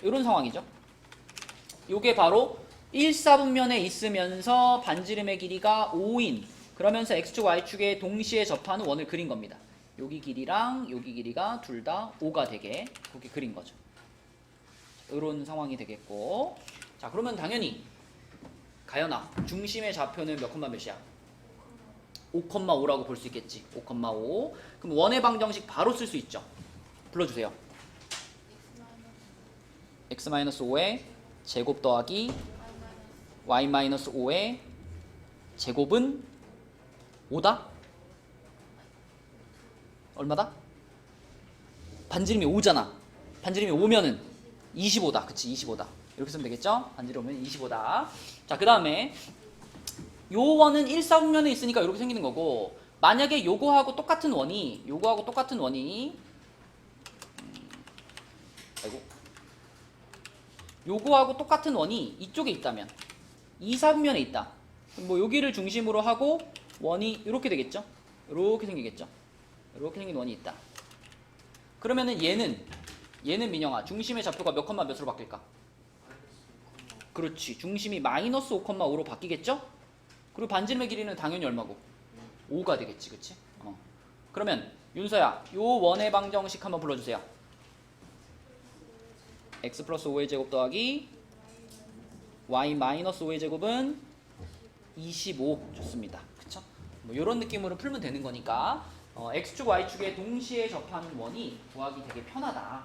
이런 상황이죠. 이게 바로 1, 4분면에 있으면서 반지름의 길이가 5인, 그러면서 x축, y축에 동시에 접하는 원을 그린 겁니다. 여기 길이랑 여기 길이가 둘 다 5가 되게 그렇게 그린 거죠. 이런 상황이 되겠고, 자 그러면 당연히 가연아 중심의 좌표는 몇 콤마 몇이야? 5,5라고 볼 수 있겠지. 5,5. 그럼 원의 방정식 바로 쓸 수 있죠. 불러주세요. x-5의 제곱 더하기 y-5의 제곱은 5다? 얼마다? 반지름이 5잖아. 반지름이 5면은 25다. 그치, 25다. 이렇게 쓰면 되겠죠? 반지름 오면 25다. 자, 그 다음에 요 원은 1, 4분면에 있으니까 이렇게 생기는 거고, 만약에 요거하고 똑같은 원이 요거하고 똑같은 원이 이쪽에 있다면 2, 4분면에 있다. 뭐 여기를 중심으로 하고 원이 이렇게 되겠죠? 이렇게 생기겠죠? 이렇게 생긴 원이 있다. 그러면은 얘는 민영아 중심의 좌표가 몇 콤마 몇으로 바뀔까? 그렇지. 중심이 마이너스 5,5로 바뀌겠죠? 그리고 반지름의 길이는 당연히 얼마고? 5가 되겠지. 그치? 그러면 윤서야 요 원의 방정식 한번 불러주세요. x 플러스 5의 제곱 더하기 y 마이너스 5의 제곱은 25. 좋습니다. 그쵸? 뭐 요런 느낌으로 풀면 되는 거니까 x축 y축에 동시에 접하는 원이 구하기 되게 편하다,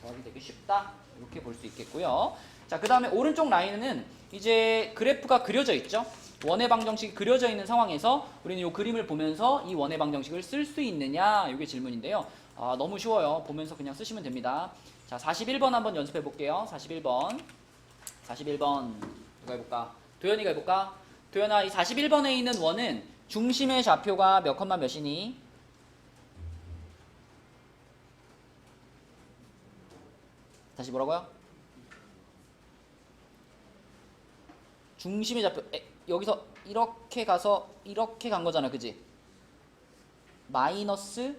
구하기 되게 쉽다, 이렇게 볼 수 있겠고요. 자, 그 다음에 오른쪽 라인은 이제 그래프가 그려져 있죠. 원의 방정식이 그려져 있는 상황에서 우리는 이 그림을 보면서 이 원의 방정식을 쓸 수 있느냐, 이게 질문인데요. 너무 쉬워요. 보면서 그냥 쓰시면 됩니다. 자, 41번 한번 연습해 볼게요. 41번 누가 해볼까? 도현이가 해볼까? 도현아, 이 41번에 있는 원은 중심의 좌표가 몇 콤마 몇이니? 다시 뭐라고요? 중심의 좌표, 여기서 이렇게 가서 이렇게 간 거잖아, 그지? 마이너스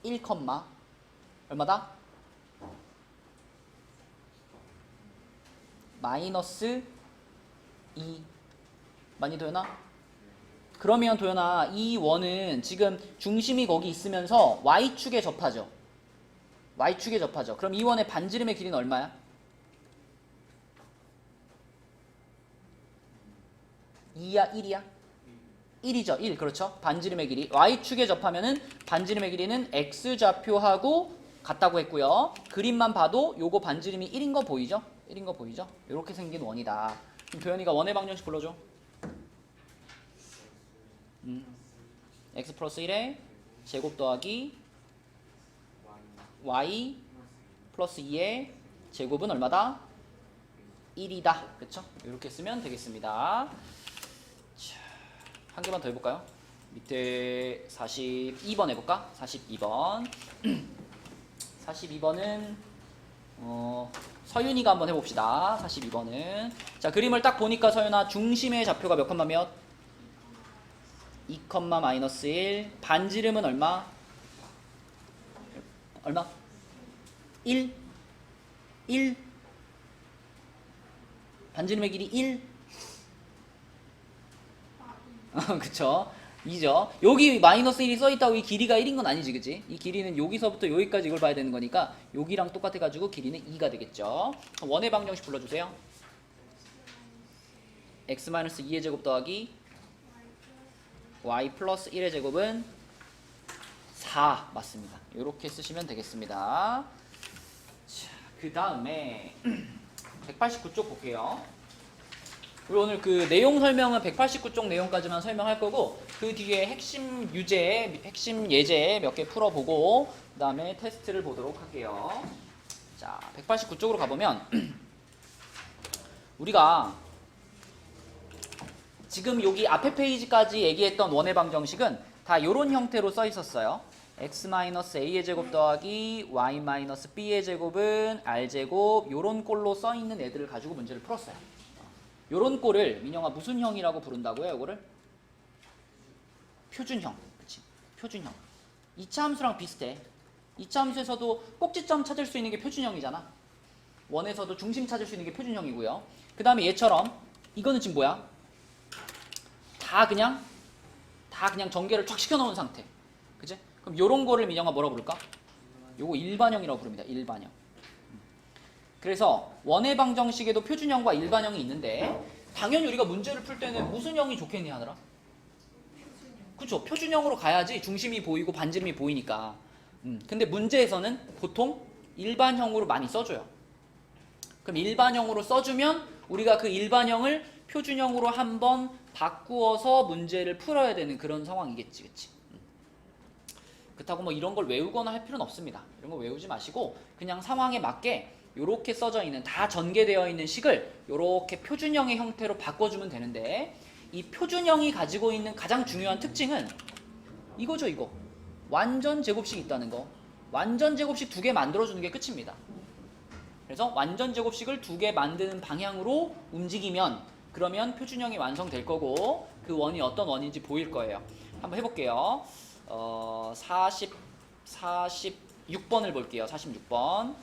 1, 얼마다? 마이너스 2. 많이 도연아? 그러면 도연아, 이 원은 지금 중심이 거기 있으면서 y축에 접하죠. y축에 접하죠. 그럼 이 원의 반지름의 길이는 얼마야? 2야 1이야? 1이죠. 1. 그렇죠. 반지름의 길이 y축에 접하면은 반지름의 길이는 x좌표하고 같다고 했고요. 그림만 봐도 요거 반지름이 1인 거 보이죠? 1인 거 보이죠? 이렇게 생긴 원이다. 그럼 도현이가 원의 방정식 불러줘. x 플러스 1의 제곱 더하기 y 플러스 2의 제곱은 얼마다? 1이다. 그쵸? 이렇게 쓰면 되겠습니다. 자, 한 개만 더 해볼까요? 밑에 42번 해볼까? 42번 42번은 서윤이가 한번 해봅시다. 42번은 자, 그림을 딱 보니까 서윤아 중심의 좌표가 몇 콤마 몇? 2, 마이너스 1. 반지름은 얼마? 1? 반지름의 길이 1? 그쵸? 2죠. 여기 마이너스 1이 써있다고 이 길이가 1인 건 아니지, 그치? 이 길이는 여기서부터 여기까지 이걸 봐야 되는 거니까 여기랑 똑같아가지고 길이는 2가 되겠죠. 원의 방정식 불러주세요. x-2의 제곱 더하기 y 플러스 1의 제곱은 4 맞습니다. 이렇게 쓰시면 되겠습니다. 자, 그 다음에 189쪽 볼게요. 우리 오늘 그 내용 설명은 189쪽 내용까지만 설명할 거고 그 뒤에 핵심 유제, 핵심 예제 몇 개 풀어보고 그 다음에 테스트를 보도록 할게요. 자, 189쪽으로 가보면 우리가 지금 여기 앞에 페이지까지 얘기했던 원의 방정식은 다 이런 형태로 써 있었어요. x-a의 제곱 더하기 y-b의 제곱은 r제곱 요런 꼴로 써 있는 애들을 가지고 문제를 풀었어요. 요런 꼴을 민영아 무슨 형이라고 부른다고요? 요거를 표준형. 그치? 표준형. 2차 함수랑 비슷해. 2차 함수에서도 꼭지점 찾을 수 있는 게 표준형이잖아. 원에서도 중심 찾을 수 있는 게 표준형이고요. 그 다음에 얘처럼 이거는 지금 뭐야? 다 그냥 전개를 쫙 시켜놓은 상태. 그치? 그럼 요런 거를 민영아 뭐라고 부를까? 요거 일반형이라고 부릅니다. 일반형. 그래서 원의 방정식에도 표준형과 일반형이 있는데 당연히 우리가 문제를 풀 때는 무슨 형이 좋겠니 하느라? 그쵸? 표준형으로 가야지 중심이 보이고 반지름이 보이니까. 근데 문제에서는 보통 일반형으로 많이 써줘요. 그럼 일반형으로 써주면 우리가 그 일반형을 표준형으로 한번 바꾸어서 문제를 풀어야 되는 그런 상황이겠지, 그치? 그렇다고 뭐 이런 걸 외우거나 할 필요는 없습니다. 이런 거 외우지 마시고 그냥 상황에 맞게 요렇게 써져 있는 다 전개되어 있는 식을 요렇게 표준형의 형태로 바꿔주면 되는데 이 표준형이 가지고 있는 가장 중요한 특징은 이거죠, 이거. 완전 제곱식이 있다는 거. 완전 제곱식 2개 만들어주는 게 끝입니다. 그래서 완전 제곱식을 2개 만드는 방향으로 움직이면 그러면 표준형이 완성될 거고 그 원이 어떤 원인지 보일 거예요. 한번 해볼게요. 46번을 볼게요. 46번.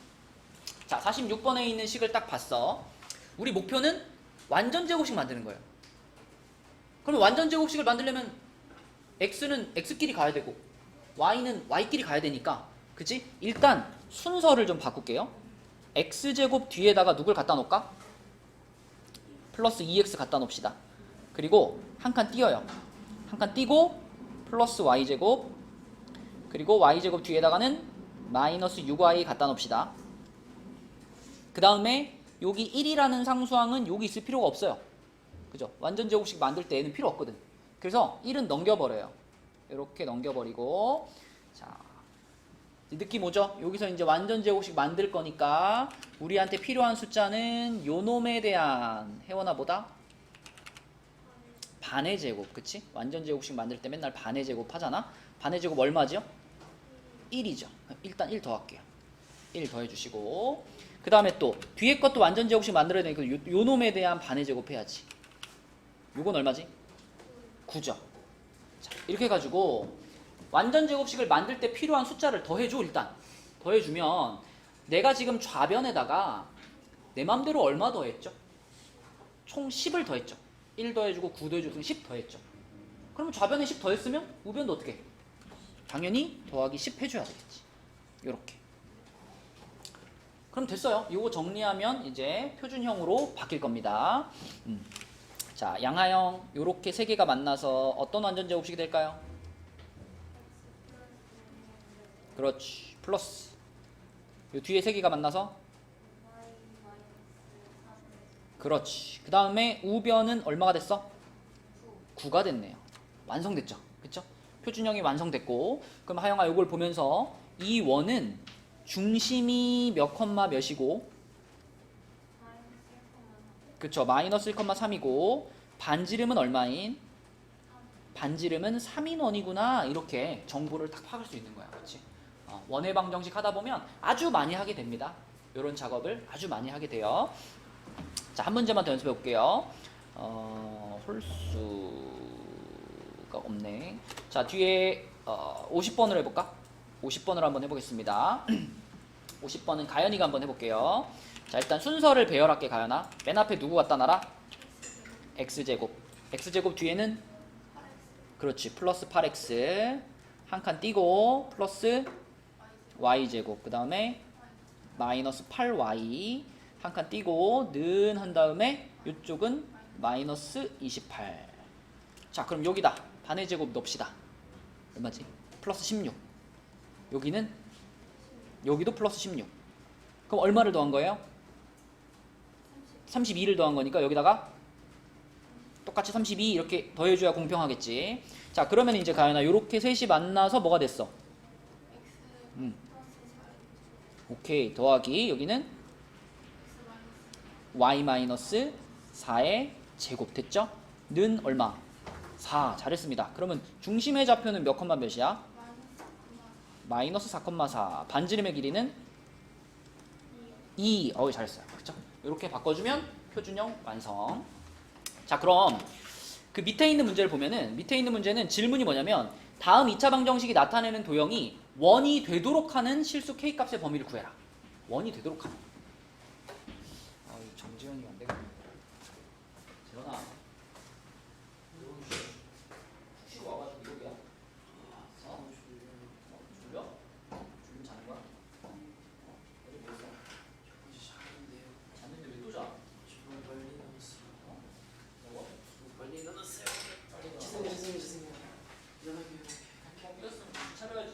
자, 46번에 있는 식을 딱 봤어. 우리 목표는 완전 제곱식 만드는 거예요. 그럼 완전 제곱식을 만들려면 x는 x끼리 가야 되고 y는 y끼리 가야 되니까 그치? 일단 순서를 좀 바꿀게요. x제곱 뒤에다가 누굴 갖다 놓을까? 플러스 2x 갖다 놓읍시다. 그리고 한 칸 띄어요. 한 칸 띄고 플러스 y제곱 그리고 y제곱 뒤에다가는 마이너스 6y 갖다 놓읍시다. 그 다음에 여기 1이라는 상수항은 여기 있을 필요가 없어요. 그죠? 완전 제곱식 만들 때 얘는 필요 없거든. 그래서 1은 넘겨버려요. 이렇게 넘겨버리고 자 느낌 오죠? 여기서 이제 완전 제곱식 만들 거니까 우리한테 필요한 숫자는 요 놈에 대한 혜원아 보다 반의 제곱, 그치? 완전 제곱식 만들 때 맨날 반의 제곱 하잖아? 반의 제곱 얼마죠? 1이죠. 일단 1 더할게요. 1 더해주시고 그 다음에 또 뒤에 것도 완전 제곱식 만들어야 되니까 요 놈에 대한 반의 제곱 해야지. 요건 얼마지? 9죠. 자, 이렇게 해가지고 완전 제곱식을 만들 때 필요한 숫자를 더해줘. 일단 더해주면 내가 지금 좌변에다가 내 맘대로 얼마 더했죠? 총 10을 더했죠. 1 더해주고 9 더해주고 10 더했죠. 그러면 좌변에 10 더했으면 우변도 어떻게 해? 당연히 더하기 10 해줘야 되겠지. 요렇게. 그럼 됐어요. 이거 정리하면 이제 표준형으로 바뀔 겁니다. 자, 양하형 요렇게 세 개가 만나서 어떤 완전 제곱식이 될까요? 그렇지. 플러스 요 뒤에 세 개가 만나서 그렇지. 그 다음에 우변은 얼마가 됐어? 9가 됐네요. 완성됐죠. 그쵸? 표준형이 완성됐고 그럼 하영아 요걸 보면서 이 원은 중심이 몇 컴마 몇이고 그쵸? 마이너스 1,3이고 반지름은 얼마인? 반지름은 3인 원이구나. 이렇게 정보를 딱 파악할 수 있는 거야. 그치? 원의 방정식 하다 보면 아주 많이 하게 됩니다. 이런 작업을 아주 많이 하게 돼요. 자, 한 문제만 더 연습해 볼게요. 홀수가 없네. 자, 뒤에 50번으로 해볼까? 50번으로 한번 해보겠습니다. 50번은 가연이가 한번 해볼게요. 자, 일단 순서를 배열할게. 가연아 맨 앞에 누구 갖다 놔라? x제곱. x제곱 뒤에는 그렇지. 플러스 8x 한 칸 띄고 플러스 y제곱 그 다음에 마이너스 8y 한 칸 띄고 는 한 다음에 이쪽은 마이너스 28. 자 그럼 여기다 반의 제곱 넣읍시다. 얼마지? 플러스 16. 여기는 여기도 플러스 16. 그럼 얼마를 더한 거예요? 32를 더한 거니까 여기다가 똑같이 32 이렇게 더해줘야 공평하겠지. 자 그러면 이제 가연아 요렇게 셋이 만나서 뭐가 됐어? 오케이 더하기 여기는 y-4의 제곱 됐죠? 는 얼마? 4 잘했습니다. 그러면 중심의 좌표는 몇 컴마 몇이야? 마이너스 4,4 반지름의 길이는 2 어우 잘했어요. 그렇죠? 이렇게 바꿔주면 표준형 완성. 자 그럼 그 밑에 있는 문제를 보면은 밑에 있는 문제는 질문이 뭐냐면 다음 2차 방정식이 나타내는 도형이 원이 되도록 하는 실수 K값의 범위를 구해라. 원이 되도록 하는. 정지현이 안 되겠네. 재현아. 푹 와가지고 여기야. 졸려? 졸리면 자는 거야? 어디 뭐 있어? 잤는데 왜 또 자? 너무 빨리 일어났어요. 뭐? 너무 빨리 일어났어요. 빨리 죄송해요. 일어나게. 이랬으면 정신 차려야지.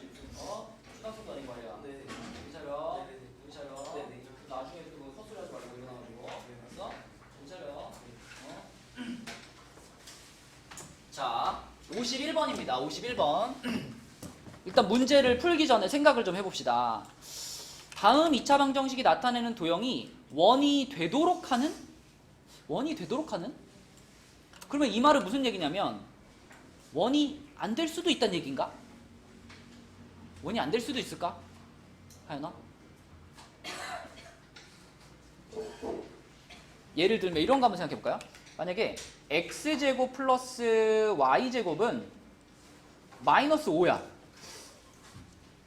초등학생도 아닌 말이야. 네. 정신 차려. 네네. 정신 차려. 네네. 나중에 또 헛소리 하지 말고 일어나가지고. 알았어? 정신 차려. 자, 51번입니다. 51번. 일단 문제를 풀기 전에 생각을 좀 해봅시다. 다음 2차 방정식이 나타내는 도형이 원이 되도록 하는? 원이 되도록 하는? 그러면 이 말은 무슨 얘기냐면 원이 안 될 수도 있다는 얘기인가? 원이 안 될 수도 있을까? 하연아? 예를 들면 이런 거 한번 생각해 볼까요? 만약에 x제곱 플러스 y제곱은 마이너스 5야.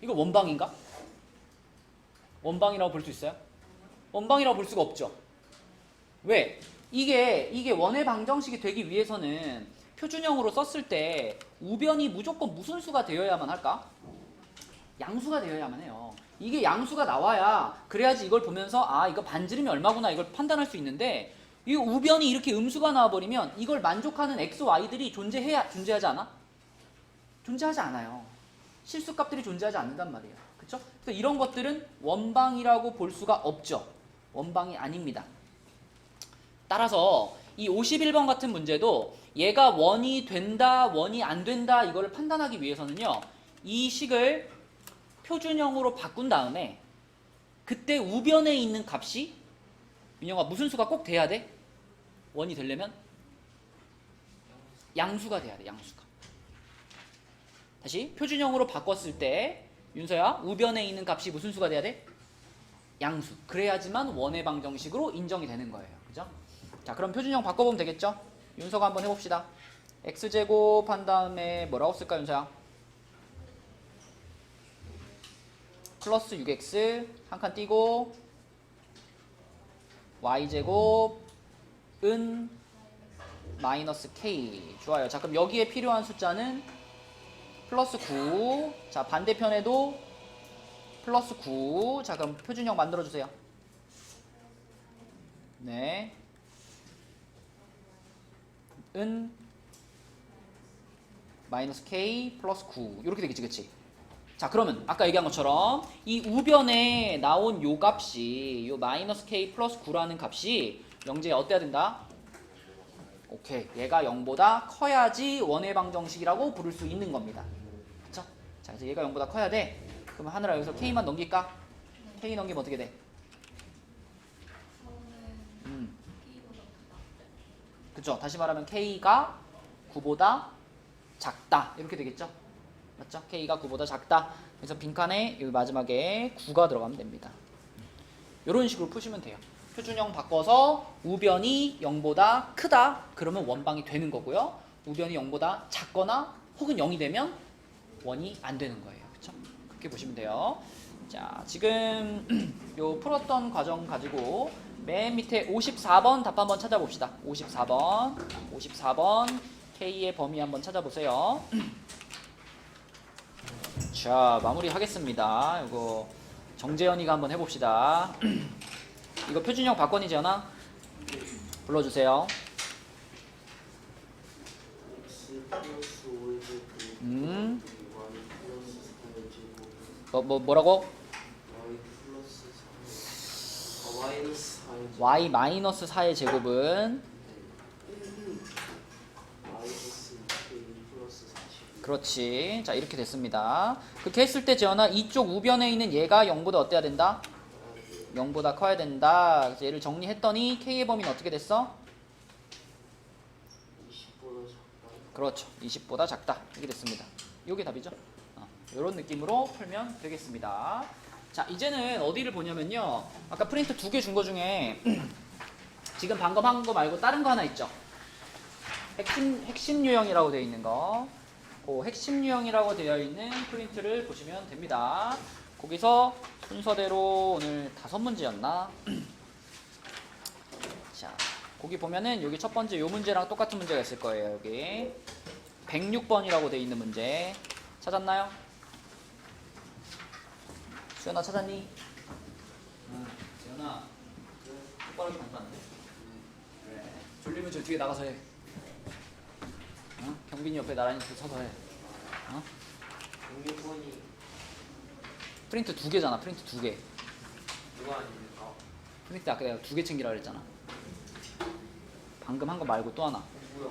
이거 원방인가? 원방이라고 볼 수 있어요? 원방이라고 볼 수가 없죠. 왜? 이게 원의 방정식이 되기 위해서는 표준형으로 썼을 때 우변이 무조건 무슨 수가 되어야만 할까? 양수가 되어야만 해요. 이게 양수가 나와야 그래야지 이걸 보면서 아 이거 반지름이 얼마구나 이걸 판단할 수 있는데 이 우변이 이렇게 음수가 나와버리면 이걸 만족하는 x, y들이 존재하지 않아? 존재하지 않아요. 실수값들이 존재하지 않는단 말이에요. 그쵸? 그래서 이런 것들은 원방이라고 볼 수가 없죠. 원방이 아닙니다. 따라서 이 51번 같은 문제도 얘가 원이 된다, 원이 안 된다 이거를 판단하기 위해서는요. 이 식을 표준형으로 바꾼 다음에 그때 우변에 있는 값이 민영아 무슨 수가 꼭 돼야 돼? 원이 되려면 양수가 돼야 돼. 양수가. 다시 표준형으로 바꿨을 때 윤서야 우변에 있는 값이 무슨 수가 돼야 돼? 양수. 그래야지만 원의 방정식으로 인정이 되는 거예요. 그죠? 자 그럼 표준형 바꿔보면 되겠죠? 윤서가 한번 해봅시다. x제곱 한 다음에 뭐라고 쓸까 윤서야? 플러스 6x 한 칸 띄고 y제곱은 마이너스 k. 좋아요. 자 그럼 여기에 필요한 숫자는 플러스 9. 자 반대편에도 플러스 9. 자 그럼 표준형 만들어주세요. 네. 은 마이너스 k 플러스 9 이렇게 되겠지. 그치? 자 그러면 아까 얘기한 것처럼 이 우변에 나온 요 값이 요 마이너스 k 플러스 9라는 값이 영재에 어때야 된다? 오케이. 얘가 0보다 커야지 원의 방정식이라고 부를 수 있는 겁니다. 그쵸? 자 그래서 얘가 0보다 커야 돼. 그러면 하늘아 여기서 k만 넘길까? k 넘기면 어떻게 돼? 그쵸? 다시 말하면 k가 9보다 작다 이렇게 되겠죠? 맞죠? k가 9보다 작다. 그래서 빈칸에 여기 마지막에 9가 들어가면 됩니다. 이런 식으로 푸시면 돼요. 표준형 바꿔서 우변이 0보다 크다 그러면 원방이 되는 거고요. 우변이 0보다 작거나 혹은 0이 되면 원이 안 되는 거예요. 그쵸? 그렇게 보시면 돼요. 자 지금 요 풀었던 과정 가지고 맨 밑에 54번 답 한번 찾아봅시다. 54번 K의 범위 한번 찾아보세요. 자, 마무리하겠습니다. 이거 정재현이가 한번 해봅시다. 이거 표준형 박건이 재현아 불러주세요. X 플러스 5의 제곱 음. Y 플러스 4의 제곱 뭐라고? Y 플러스 4 마이너스 4의 제곱 Y 마이너스 4의 제곱은 마이너스 K 플러스 40 그렇지. 자, 이렇게 됐습니다. 그렇게 했을 때 재현아 이쪽 우변에 있는 얘가 0보다 어때야 된다? 0보다 커야 된다. 그래서 얘를 정리했더니 K의 범위는 어떻게 됐어? 20보다 작다. 그렇죠. 20보다 작다. 이게 됐습니다. 이게 답이죠. 이런 느낌으로 풀면 되겠습니다. 자, 이제는 어디를 보냐면요. 아까 프린트 2개 준 거 중에 지금 방금 한 거 말고 다른 거 하나 있죠. 핵심 유형이라고 되어 있는 거. 그 핵심 유형이라고 되어 있는 프린트를 보시면 됩니다. 거기서 순서대로 오늘 5문제였나? 자, 거기 보면은 여기 첫 번째 요 문제랑 똑같은 문제가 있을 거예요. 여기 106번이라고 되어 있는 문제 찾았나요? 수연아 찾았니? 응. 수연아 똑바로 하기 반도 안 돼? 그래. 졸리면 저 뒤에 나가서 해. 어? 경빈이 옆에 나란히 서서 해. 어? 106번이 프린트 2개잖아. 프린트 2개. 누가 아닙니까? 프린트 아까 내가 2개 챙기라 그랬잖아. 방금 한 거 말고 또 하나. 뭐야?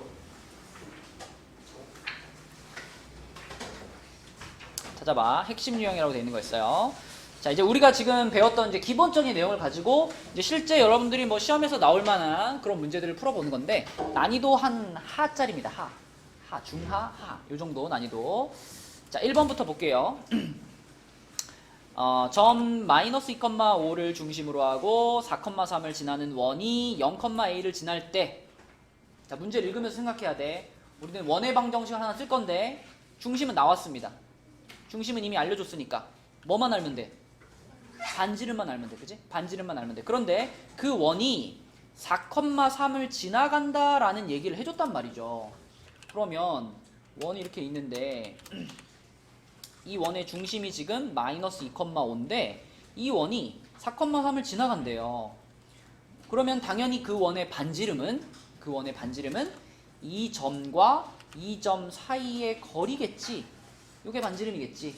찾아봐. 핵심 유형이라고 되어 있는 거 있어요. 자, 이제 우리가 지금 배웠던 이제 기본적인 내용을 가지고 이제 실제 여러분들이 뭐 시험에서 나올 만한 그런 문제들을 풀어보는 건데 난이도 한 하짜리입니다. 중하, 하. 요 정도 난이도. 자, 1번부터 볼게요. 점 마이너스 2,5를 중심으로 하고 4,3을 지나는 원이 0,a를 지날 때 자, 문제를 읽으면서 생각해야 돼. 우리는 원의 방정식을 하나 쓸 건데 중심은 나왔습니다. 중심은 이미 알려줬으니까 뭐만 알면 돼? 반지름만 알면 돼. 그지? 반지름만 알면 돼. 그런데 그 원이 4,3을 지나간다라는 얘기를 해줬단 말이죠. 그러면 원이 이렇게 있는데 이 원의 중심이 지금 마이너스 2,5인데 이 원이 4,3을 지나간대요. 그러면 당연히 그 원의 반지름은 이 점과 이 점 사이의 거리겠지. 이게 반지름이겠지.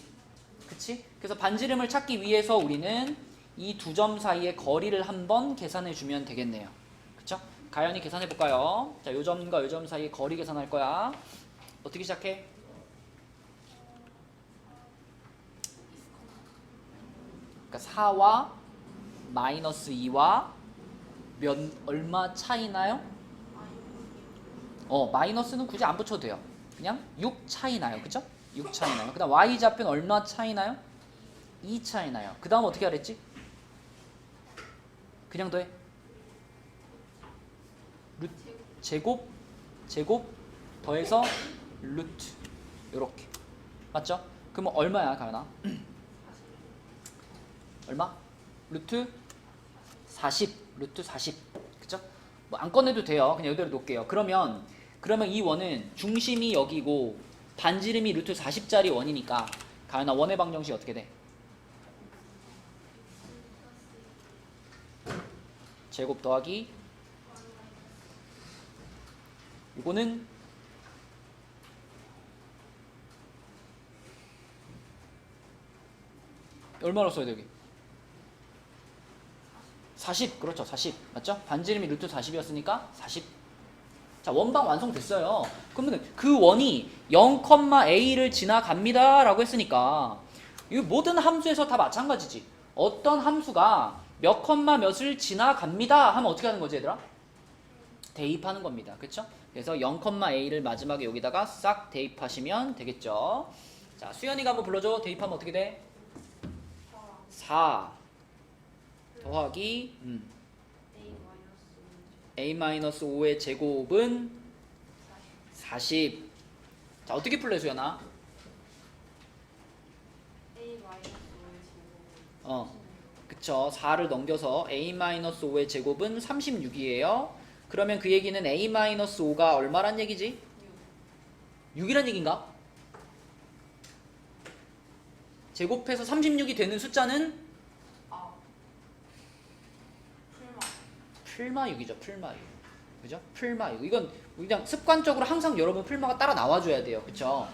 그치? 그래서 반지름을 찾기 위해서 우리는 이 두 점 사이의 거리를 한번 계산해 주면 되겠네요. 그쵸? 가연이 계산해 볼까요? 자, 요 점과 요 점 사이의 거리 계산할 거야. 어떻게 시작해? 그러니까 4와 마이너스 2와 얼마 차이나요? 마이너스는 굳이 안 붙여도 돼요. 그냥 6 차이나요. 그쵸? 6 차이나요. 그 다음 y좌표는 얼마 차이나요? 2 차이나요. 그 다음 어떻게 하랬지? 그냥 더해. 제곱 더해서 루트 요렇게 맞죠? 그러면 얼마야 가연아? 얼마? 루트 40 그쵸? 뭐 안 꺼내도 돼요. 그냥 이대로 놓을게요. 그러면 이 원은 중심이 여기고 반지름이 루트 40짜리 원이니까 가연아 원의 방정식이 어떻게 돼? 제곱 더하기 이거는 얼마로 써야 돼 여기? 40 그렇죠. 40 맞죠? 반지름이 루트 40이었으니까 40. 자, 원방 완성됐어요. 그러면 그 원이 0,a를 지나갑니다 라고 했으니까 이 모든 함수에서 다 마찬가지지. 어떤 함수가 몇 컴마 몇을 지나갑니다 하면 어떻게 하는 거지 얘들아? 대입하는 겁니다. 그쵸? 그래서 0,a를 마지막에 여기다가 싹 대입하시면 되겠죠. 자, 수연이가 한번 불러줘. 대입하면 어떻게 돼? 4 더하기 a-5의 제곱은 40. 자, 어떻게 풀래 수연아? 그쵸. 4를 넘겨서 a-5의 제곱은 36이에요. 그러면 그 얘기는 a-5가 얼마란 얘기지? 6이란 얘기인가? 제곱해서 36이 되는 숫자는 아. 풀마 6이죠. 풀마 6. 그죠? 풀마 6. 이건 그냥 습관적으로 항상 여러분 풀마가 따라 나와줘야 돼요. 그쵸?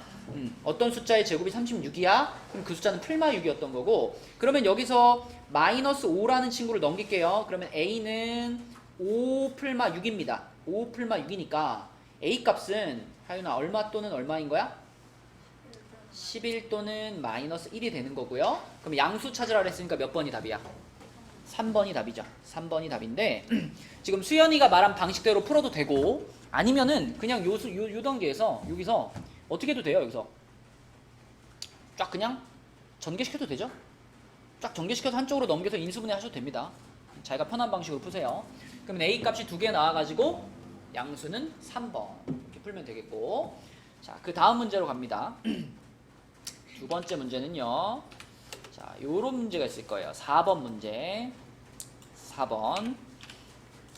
어떤 숫자의 제곱이 36이야? 그럼 그 숫자는 풀마 6이었던 거고, 그러면 여기서 마이너스 5라는 친구를 넘길게요. 그러면 a는 5 풀마 6입니다. 5 풀마 6이니까 a 값은 하윤아 얼마 또는 얼마인 거야? 11 또는 마이너스 1이 되는 거고요. 그럼 양수 찾으라 그랬으니까 몇 번이 답이야? 3번이 답이죠. 3번이 답인데 지금 수연이가 말한 방식대로 풀어도 되고, 아니면은 그냥 요 단계에서 여기서 어떻게 해도 돼요. 여기서 쫙 그냥 전개시켜도 되죠. 쫙 전개시켜서 한쪽으로 넘겨서 인수분해 하셔도 됩니다. 자기가 편한 방식으로 푸세요. 그러면 a 값이 2개 나와가지고 양수는 3번 이렇게 풀면 되겠고, 자, 그 다음 문제로 갑니다. 두 번째 문제는요, 자, 요런 문제가 있을 거예요. 4번 문제. 4번.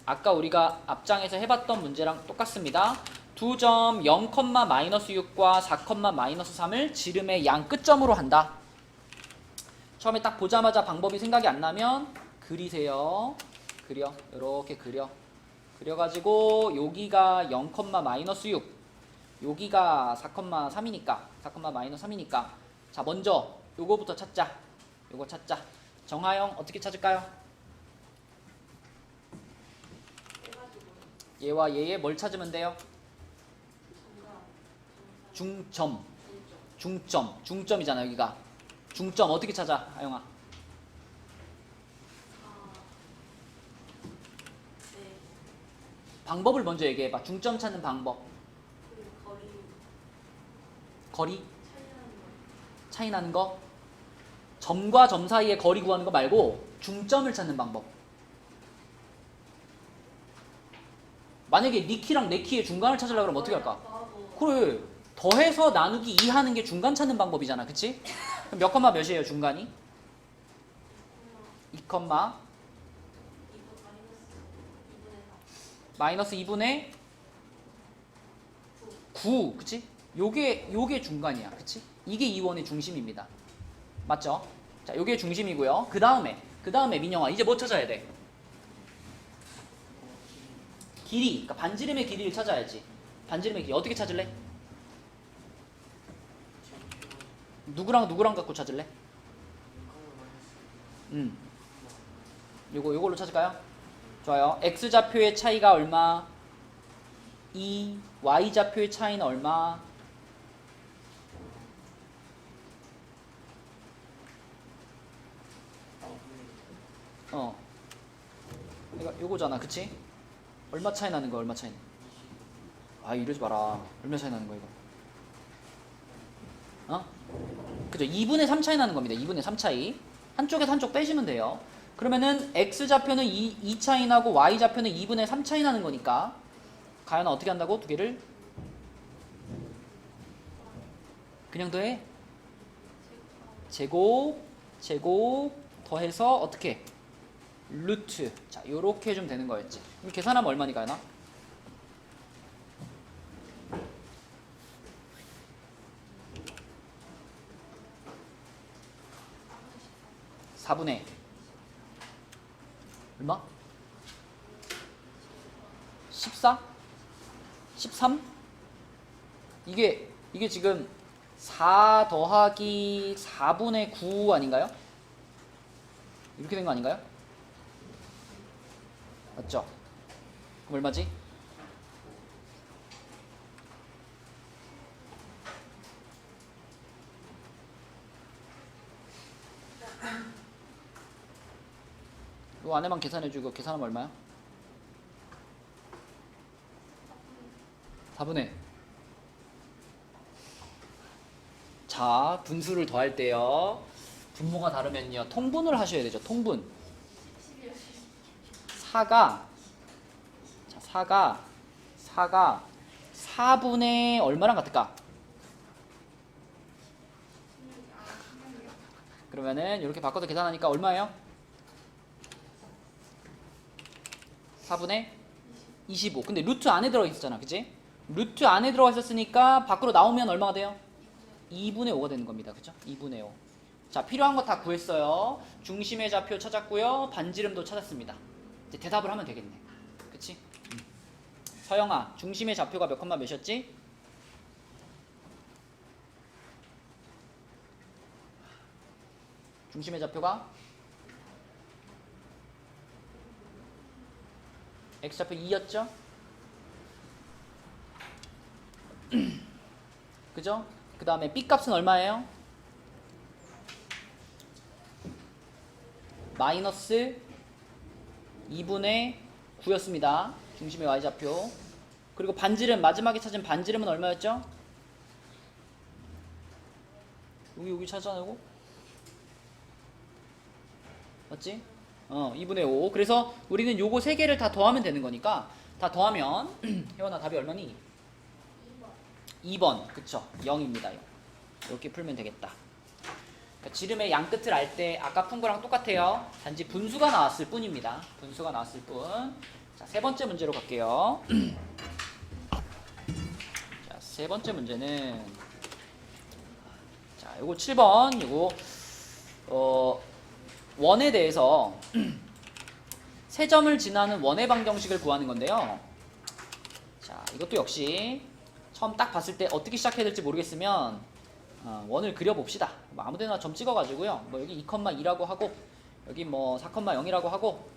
아까 우리가 앞장에서 해봤던 문제랑 똑같습니다. 두 점 0, 마이너스 6과 4, 마이너스 3을 지름의 양 끝점으로 한다. 처음에 딱 보자마자 방법이 생각이 안 나면 그리세요. 그려. 이렇게 그려. 그려가지고 여기가 0, 마이너스 6, 여기가 4, 3이니까 4, 마이너스 3이니까 자, 먼저 요거부터 찾자. 요거 찾자. 정하영 어떻게 찾을까요? 얘와 얘의 뭘 찾으면 돼요? 중점이잖아 여기가. 중점 어떻게 찾아, 아영아? 방법을 먼저 얘기해봐. 중점 찾는 방법. 거리? 차이 나는 거? 점과 점 사이의 거리 구하는 거 말고 중점을 찾는 방법. 만약에 네 키랑 내 키의 중간을 찾으려고 그러면 어떻게 할까? 그래, 더해서 나누기 2 하는 게 중간 찾는 방법이잖아. 그치? 그럼 몇 컴마 몇이에요 중간이? 2 컴마 마이너스 2분의 9. 그치? 요게 중간이야. 그치? 이게 이원의 중심입니다. 맞죠? 자, 요게 중심이고요. 그 다음에 민영아 이제 뭐 찾아야 돼? 길이. 그러니까 반지름의 길이를 찾아야지. 반지름의 길이 어떻게 찾을래? 누구랑 갖고 찾을래? 요걸로 찾을까요? 좋아요. x좌표의 차이가 얼마? 2. y좌표의 차이는 얼마? 요거잖아. 그치? 얼마 차이 나는 거야? 얼마 차이? 아, 이러지 마라. 얼마 차이 나는 거야 이거? 그죠? 2분의 3 차이 나는 겁니다. 2분의 3 차이. 한쪽에서 한쪽 빼시면 돼요. 그러면은 x좌표는 2 차이 나고 y좌표는 2분의 3 차이 나는 거니까 가연아 어떻게 한다고? 두 개를? 그냥 더해? 제곱 더해서 어떻게? 루트. 자, 요렇게 해주면 되는 거였지. 그럼 계산하면 얼마니 가연아? 4분의 얼마? 14? 13? 이게 지금 4 더하기 4분의 9 아닌가요? 이렇게 된 거 아닌가요? 맞죠? 그럼 얼마지? 요 안에만 계산해주고 계산하면 얼마야? 4분의. 자, 분수를 더할 때요, 분모가 다르면요 통분을 하셔야 되죠. 통분. 4가 4분의 얼마랑 같을까? 그러면은 이렇게 바꿔서 계산하니까 얼마예요? 4분의 25. 근데 루트 안에 들어있었잖아. 그치? 루트 안에 들어가 있었으니까 밖으로 나오면 얼마가 돼요? 2분의 5가 되는 겁니다. 그죠? 2분의 5. 자, 필요한 거 다 구했어요. 중심의 좌표 찾았고요. 반지름도 찾았습니다. 이제 대답을 하면 되겠네. 그치? 서영아, 중심의 좌표가 몇 컴마 몇이었지? 중심의 좌표가 x좌표 2였죠? 그죠? 그 다음에 b값은 얼마예요? 마이너스 2분의 9였습니다. 중심의 y좌표. 그리고 반지름, 마지막에 찾은 반지름은 얼마였죠? 여기 찾아내고 맞지? 2분의 5. 그래서 우리는 요거 세 개를 다 더하면 되는 거니까 다 더하면 혜원아 답이 얼마니? 2번. 그쵸? 0입니다. 0. 이렇게 풀면 되겠다. 그러니까 지름의 양 끝을 알 때 아까 푼 거랑 똑같아요. 단지 분수가 나왔을 뿐입니다. 분수가 나왔을 뿐. 자, 세 번째 문제로 갈게요. 자, 세 번째 문제는 자, 요거 7번. 요거 원에 대해서 세 점을 지나는 원의 방정식을 구하는 건데요. 자, 이것도 역시 처음 딱 봤을 때 어떻게 시작해야 될지 모르겠으면 원을 그려봅시다. 뭐 아무데나 점 찍어가지고요. 뭐 여기 2,2라고 하고 여기 뭐 4,0이라고 하고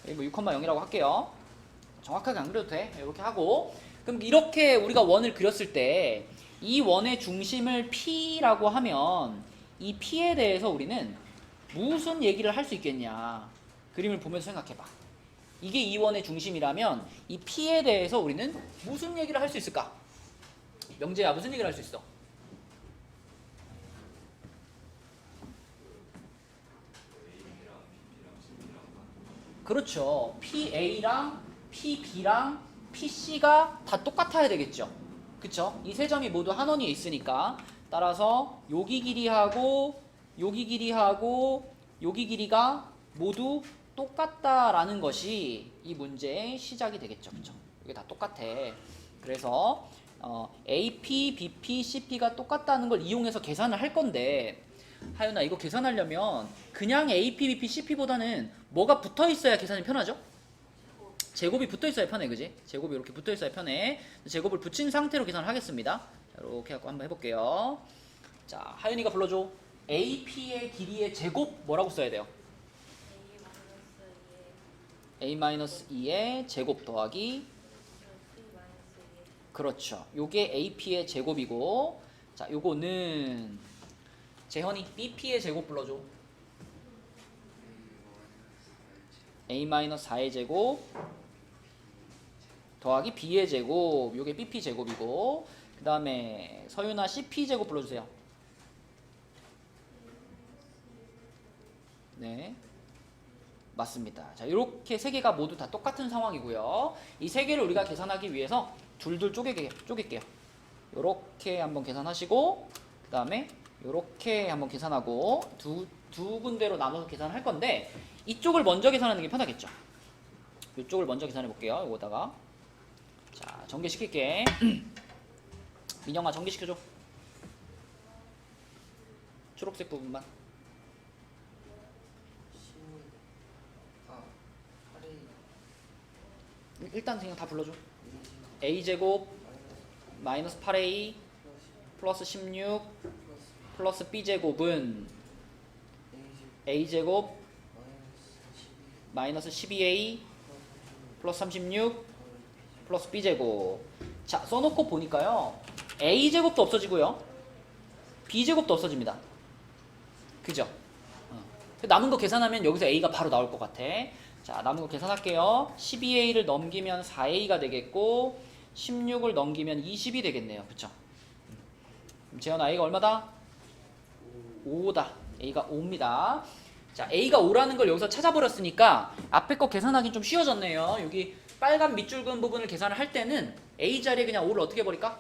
여기 뭐 6,0이라고 할게요. 정확하게 안 그려도 돼. 이렇게 하고 그럼 이렇게 우리가 원을 그렸을 때 이 원의 중심을 P라고 하면 이 P에 대해서 우리는 무슨 얘기를 할 수 있겠냐. 그림을 보면서 생각해봐. 이게 이 원의 중심이라면 이 P에 대해서 우리는 무슨 얘기를 할 수 있을까? 명재야, 무슨 얘기를 할 수 있어? 그렇죠. PA랑 PB랑 PC가 다 똑같아야 되겠죠. 그쵸? 이 세 점이 모두 한 원위에 있으니까 따라서 여기 길이하고 여기 길이하고 여기 길이가 모두 똑같다라는 것이 이 문제의 시작이 되겠죠. 그쵸? 이게 다 똑같아. 그래서 AP, BP, CP가 똑같다는 걸 이용해서 계산을 할 건데 하윤아 이거 계산하려면 그냥 AP, BP, CP보다는 뭐가 붙어 있어야 계산이 편하죠? 제곱이 붙어 있어야 편해, 그지? 제곱이 이렇게 붙어 있어야 편해. 제곱을 붙인 상태로 계산을 하겠습니다. 자, 이렇게 하고 한번 해볼게요. 자, 하윤이가 불러줘. AP의 길이의 제곱 뭐라고 써야 돼요? A-2의 제곱 더하기 그렇죠. 요게 AP의 제곱이고 자, 요거는 재현이 BP의 제곱 불러줘. A-4의 제곱 더하기 B의 제곱 요게 BP 제곱이고 그 다음에 서윤아 CP 제곱 불러주세요. 네, 맞습니다. 자, 이렇게 세 개가 모두 다 똑같은 상황이고요. 이 세 개를 우리가 계산하기 위해서 둘둘 쪼갤게요. 이렇게 한번 계산하시고 그 다음에 이렇게 한번 계산하고 두 군데로 나눠서 계산할 건데 이쪽을 먼저 계산하는 게 편하겠죠. 이쪽을 먼저 계산해 볼게요. 이거다가 자, 전개시킬게. 민영아 전개시켜줘. 초록색 부분만. 일단 그냥 다 불러줘. A제곱 마이너스 8A 플러스 16 플러스 B제곱은 A제곱 마이너스 12A 플러스 36 플러스 B제곱. 자, 써놓고 보니까요 A제곱도 없어지고요 B제곱도 없어집니다. 그죠? 남은 거 계산하면 여기서 A가 바로 나올 것 같아. 자, 남은 거 계산할게요. 12A를 넘기면 4A가 되겠고 16을 넘기면 20이 되겠네요. 그쵸? 그럼 재현아 A가 얼마다? 5다. A가 5입니다. 자, A가 5라는 걸 여기서 찾아버렸으니까 앞에 거 계산하기 좀 쉬워졌네요. 여기 빨간 밑줄 그은 부분을 계산을 할 때는 A 자리에 그냥 5를 어떻게 버릴까?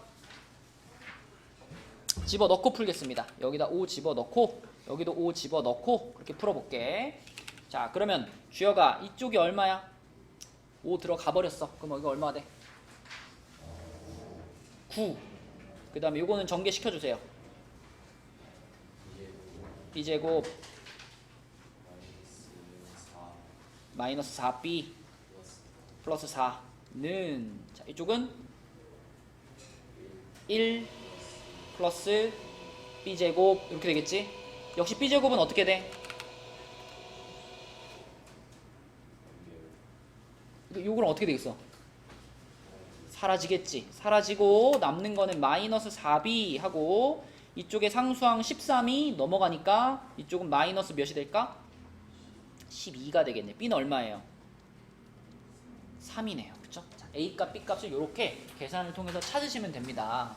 집어넣고 풀겠습니다. 여기다 5 집어넣고 여기도 5 집어넣고 그렇게 풀어볼게. 자, 그러면 주여가 이쪽이 얼마야? 5 들어가 버렸어. 그럼 여기 얼마가 돼? 9. 그 다음에 요거는 전개시켜주세요. b제곱 마이너스 4b 플러스 4는 자, 이쪽은 1 플러스 b제곱 이렇게 되겠지? 역시 b제곱은 어떻게 돼? 요거는 어떻게 되겠어? 사라지겠지. 사라지고 남는 거는 마이너스 4b 하고 이쪽에 상수항 13이 넘어가니까 이쪽은 마이너스 몇이 될까? 12가 되겠네. b는 얼마예요? 3이네요. 그쵸? 자, a값, b값을 이렇게 계산을 통해서 찾으시면 됩니다.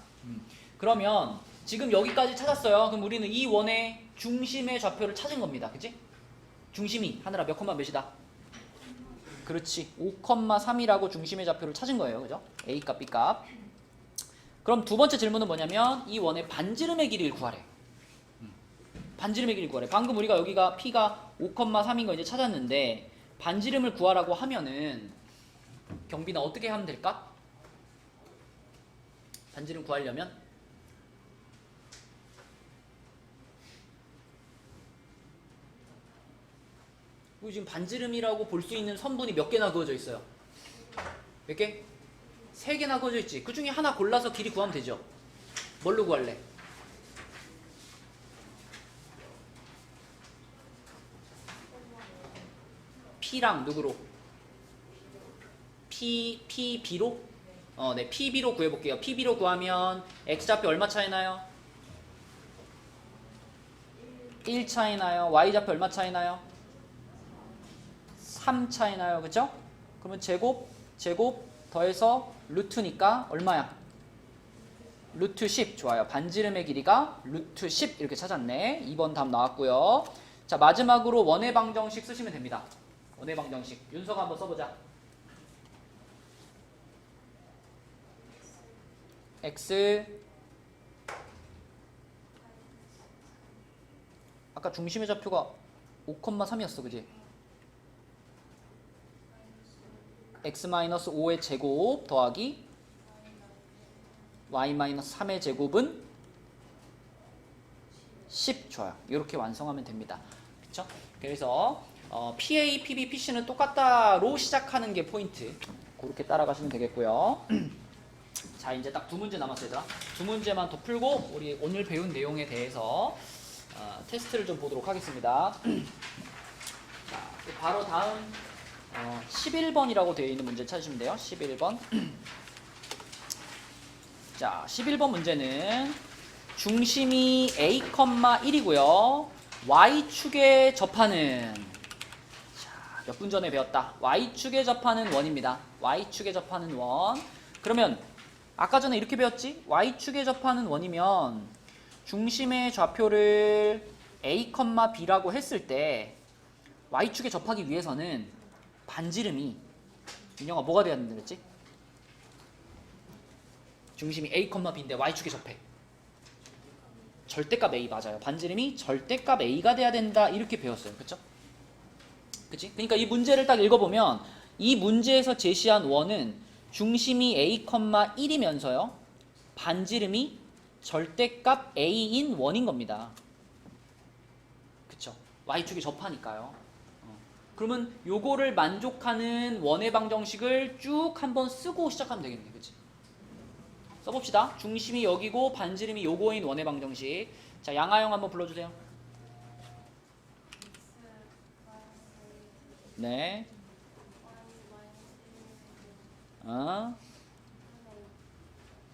그러면 지금 여기까지 찾았어요. 그럼 우리는 이 원의 중심의 좌표를 찾은 겁니다. 그치? 중심이 하늘아 몇 콤마 몇이다? 그렇지. 5,3이라고 중심의 좌표를 찾은 거예요. 그죠? a값, b값. 그럼 두 번째 질문은 뭐냐면 이 원의 반지름의 길이를 구하래. 반지름의 길이를 구하래. 방금 우리가 여기가 p가 5,3인 거 이제 찾았는데 반지름을 구하라고 하면은 경빈아 어떻게 하면 될까? 반지름 구하려면 우리 지금 반지름이라고 볼 수 있는 선분이 몇 개나 그어져 있어요? 몇 개? 3개나 그어져 있지. 그 중에 하나 골라서 길이 구하면 되죠. 뭘로 구할래? P랑 누구로? PB로? 네, PB로 구해볼게요. PB로 구하면 X좌표 얼마 차이 나요? 1 차이 나요. Y좌표 얼마 차이 나요? 3 차이 나요. 그쵸? 그러면 제곱 더해서 루트니까 얼마야? 루트 10. 좋아요. 반지름의 길이가 루트 10 이렇게 찾았네. 2번 답 나왔고요. 자, 마지막으로 원의 방정식 쓰시면 됩니다. 원의 방정식. 윤서가 한번 써보자. x 아까 중심의 좌표가 5,3이었어. 그지? x-5의 제곱 더하기 y-3의 제곱은 10. 좋아요. 이렇게 완성하면 됩니다. 그쵸? 그래서 PA, PB, PC는 똑같다로 시작하는 게 포인트. 그렇게 따라가시면 되겠고요. 자, 이제 딱 두 문제 남았어요. 얘들아. 두 문제만 더 풀고 우리 오늘 배운 내용에 대해서 테스트를 좀 보도록 하겠습니다. 자, 바로 다음 11번이라고 되어 있는 문제 찾으시면 돼요. 11번. 자, 11번 문제는 중심이 a,1이고요. y축에 접하는 자, 몇 분 전에 배웠다. y축에 접하는 원입니다. y축에 접하는 원. 그러면 아까 전에 이렇게 배웠지? y축에 접하는 원이면 중심의 좌표를 a, b라고 했을 때 y축에 접하기 위해서는 반지름이 민영아 뭐가 돼야 된다 그랬지? 중심이 a, b인데 y축에 접해. 절대값 a 맞아요. 반지름이 절대값 a가 돼야 된다 이렇게 배웠어요. 그쵸? 그치? 그러니까 이 문제를 딱 읽어보면 이 문제에서 제시한 원은 중심이 a, 1이면서요 반지름이 절대값 a인 원인 겁니다. 그쵸? y축에 접하니까요. 그러면 요거를 만족하는 원의 방정식을 쭉 한번 쓰고 시작하면 되겠네. 그치? 써봅시다. 중심이 여기고 반지름이 요거인 원의 방정식. 자, 양하영 한번 불러주세요. 네.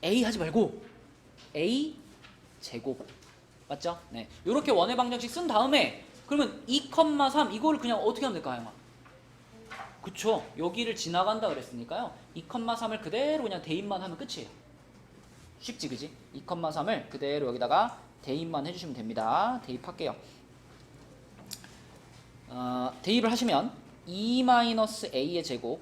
A 하지 말고 A 제곱. 맞죠? 네. 요렇게 원의 방정식 쓴 다음에 그러면 2,3 이거를 그냥 어떻게 하면 될까요, 하영아? 그쵸? 여기를 지나간다 그랬으니까요. 2,3을 그대로 그냥 대입만 하면 끝이에요. 쉽지, 그지? 2,3을 그대로 여기다가 대입만 해주시면 됩니다. 대입할게요. 대입을 하시면 2-a의 제곱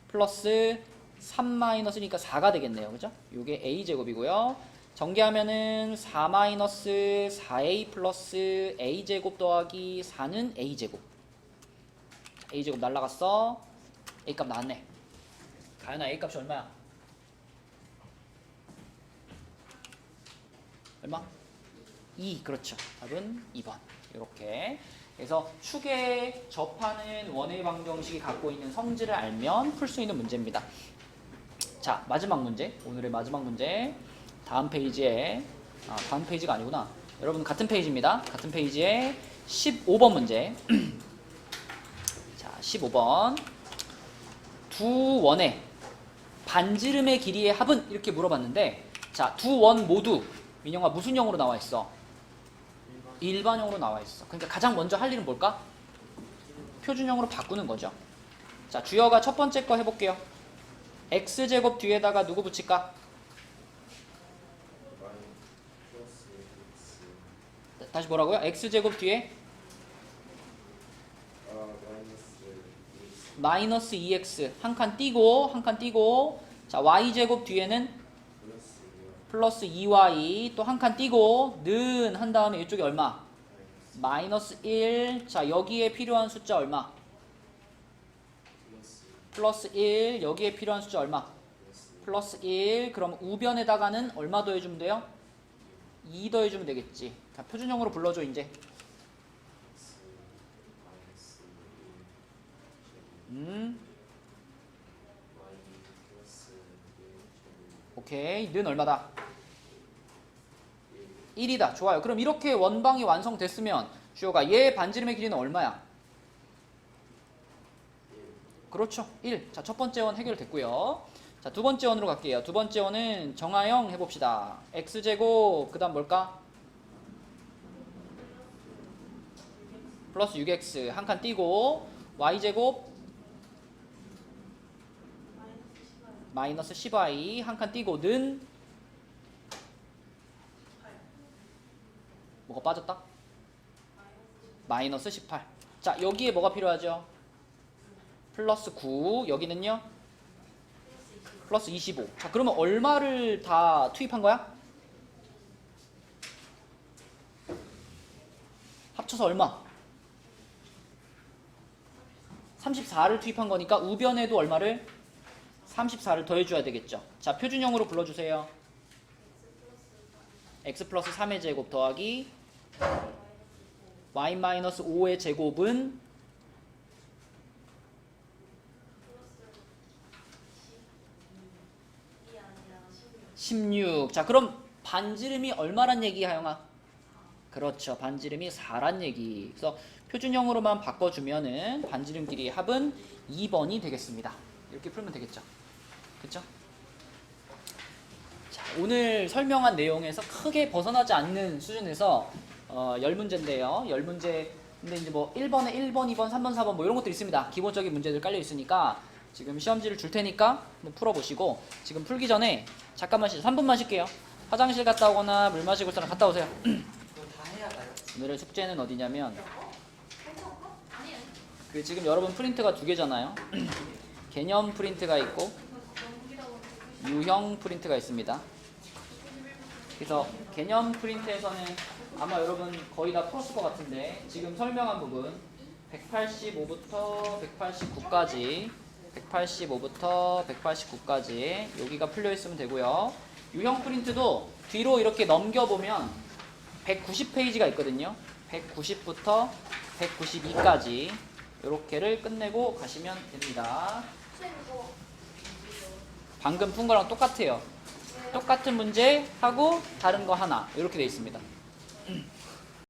플러스 3-니까 4가 되겠네요. 그죠? 요게 a제곱이고요. 전개하면은 4-4a 플러스 a제곱 더하기 4는 a제곱. a제곱 날라갔어. a값 나왔네. 가연아 a값이 얼마야? 얼마? 2. 그렇죠. 답은 2번. 이렇게. 그래서 축에 접하는 원의 방정식이 갖고 있는 성질을 알면 풀 수 있는 문제입니다. 자, 마지막 문제. 오늘의 마지막 문제. 다음 페이지에 다음 페이지가 아니구나. 여러분 같은 페이지입니다. 같은 페이지에 15번 문제. 자, 15번. 두 원의 반지름의 길이의 합은? 이렇게 물어봤는데, 자, 두 원 모두 민영아 무슨 형으로 나와 있어? 일반형으로 나와 있어. 그러니까 가장 먼저 할 일은 뭘까? 표준형으로 바꾸는 거죠. 자, 주여가 첫 번째 거 해볼게요. x제곱 뒤에다가 누구 붙일까? y 플러스 x 다시 뭐라고요? x제곱 뒤에 마이너스 마이너스 2x 2x 한 칸 띄고 자, y제곱 뒤에는 플러스 플러스 2y 2y 또 한 칸 띄고 는 한 다음에 이쪽에 얼마? 마이너스 1. 자, 여기에 필요한 숫자 얼마? 플러스 1. 여기에 필요한 숫자 얼마? 플러스 1. 그럼 우변에다가는 얼마 더해주면 돼요? 2 더해주면 되겠지. 자, 표준형으로 불러줘 이제. 오케이. 는 얼마다? 1이다. 좋아요. 그럼 이렇게 원방이 완성됐으면 주호가 얘 반지름의 길이는 얼마야? 그렇죠. 1. 자, 첫 번째 원 해결됐고요. 자, 두 번째 원으로 갈게요. 두 번째 원은 정하영 해봅시다. x제곱 그 다음 뭘까? 플러스 6x 한 칸 띄고 y제곱 마이너스 10y 한 칸 띄고 는 뭐가 빠졌다? 마이너스 18. 자, 여기에 뭐가 필요하죠? 플러스 9. 여기는요? 플러스 25. 자, 그러면 얼마를 다 투입한 거야? 합쳐서 얼마? 34를 투입한 거니까 우변에도 얼마를? 34를 더해줘야 되겠죠. 자, 표준형으로 불러주세요. x 플러스 3의 제곱 더하기 y 마이너스 5의 제곱은 16. 자, 그럼 반지름이 얼마란 얘기야, 하영아? 그렇죠. 반지름이 4란 얘기. 그래서 표준형으로만 바꿔주면은 반지름 길이의 합은 2번이 되겠습니다. 이렇게 풀면 되겠죠. 그렇죠? 자, 오늘 설명한 내용에서 크게 벗어나지 않는 수준에서 10문제인데요. 10문제. 근데 이제 뭐 1번에 1번, 2번, 3번, 4번 뭐 이런 것도 있습니다. 기본적인 문제들 깔려 있으니까 지금 시험지를 줄 테니까 한번 풀어보시고, 지금 풀기 전에 잠깐만 3분만 쉴게요. 화장실 갔다 오거나 물 마시고 있으면 갔다 오세요. 그거 다 해야 가요? 오늘의 숙제는 어디냐면 그 지금 여러분 프린트가 두 개잖아요. 개념 프린트가 있고 유형 프린트가 있습니다. 그래서 개념 프린트에서는 아마 여러분 거의 다 풀었을 것 같은데, 지금 설명한 부분 185부터 189까지 185부터 189까지 여기가 풀려 있으면 되고요. 유형 프린트도 뒤로 이렇게 넘겨보면 190페이지가 있거든요. 190부터 192까지 이렇게를 끝내고 가시면 됩니다. 방금 푼 거랑 똑같아요. 똑같은 문제 하고 다른 거 하나 이렇게 돼 있습니다.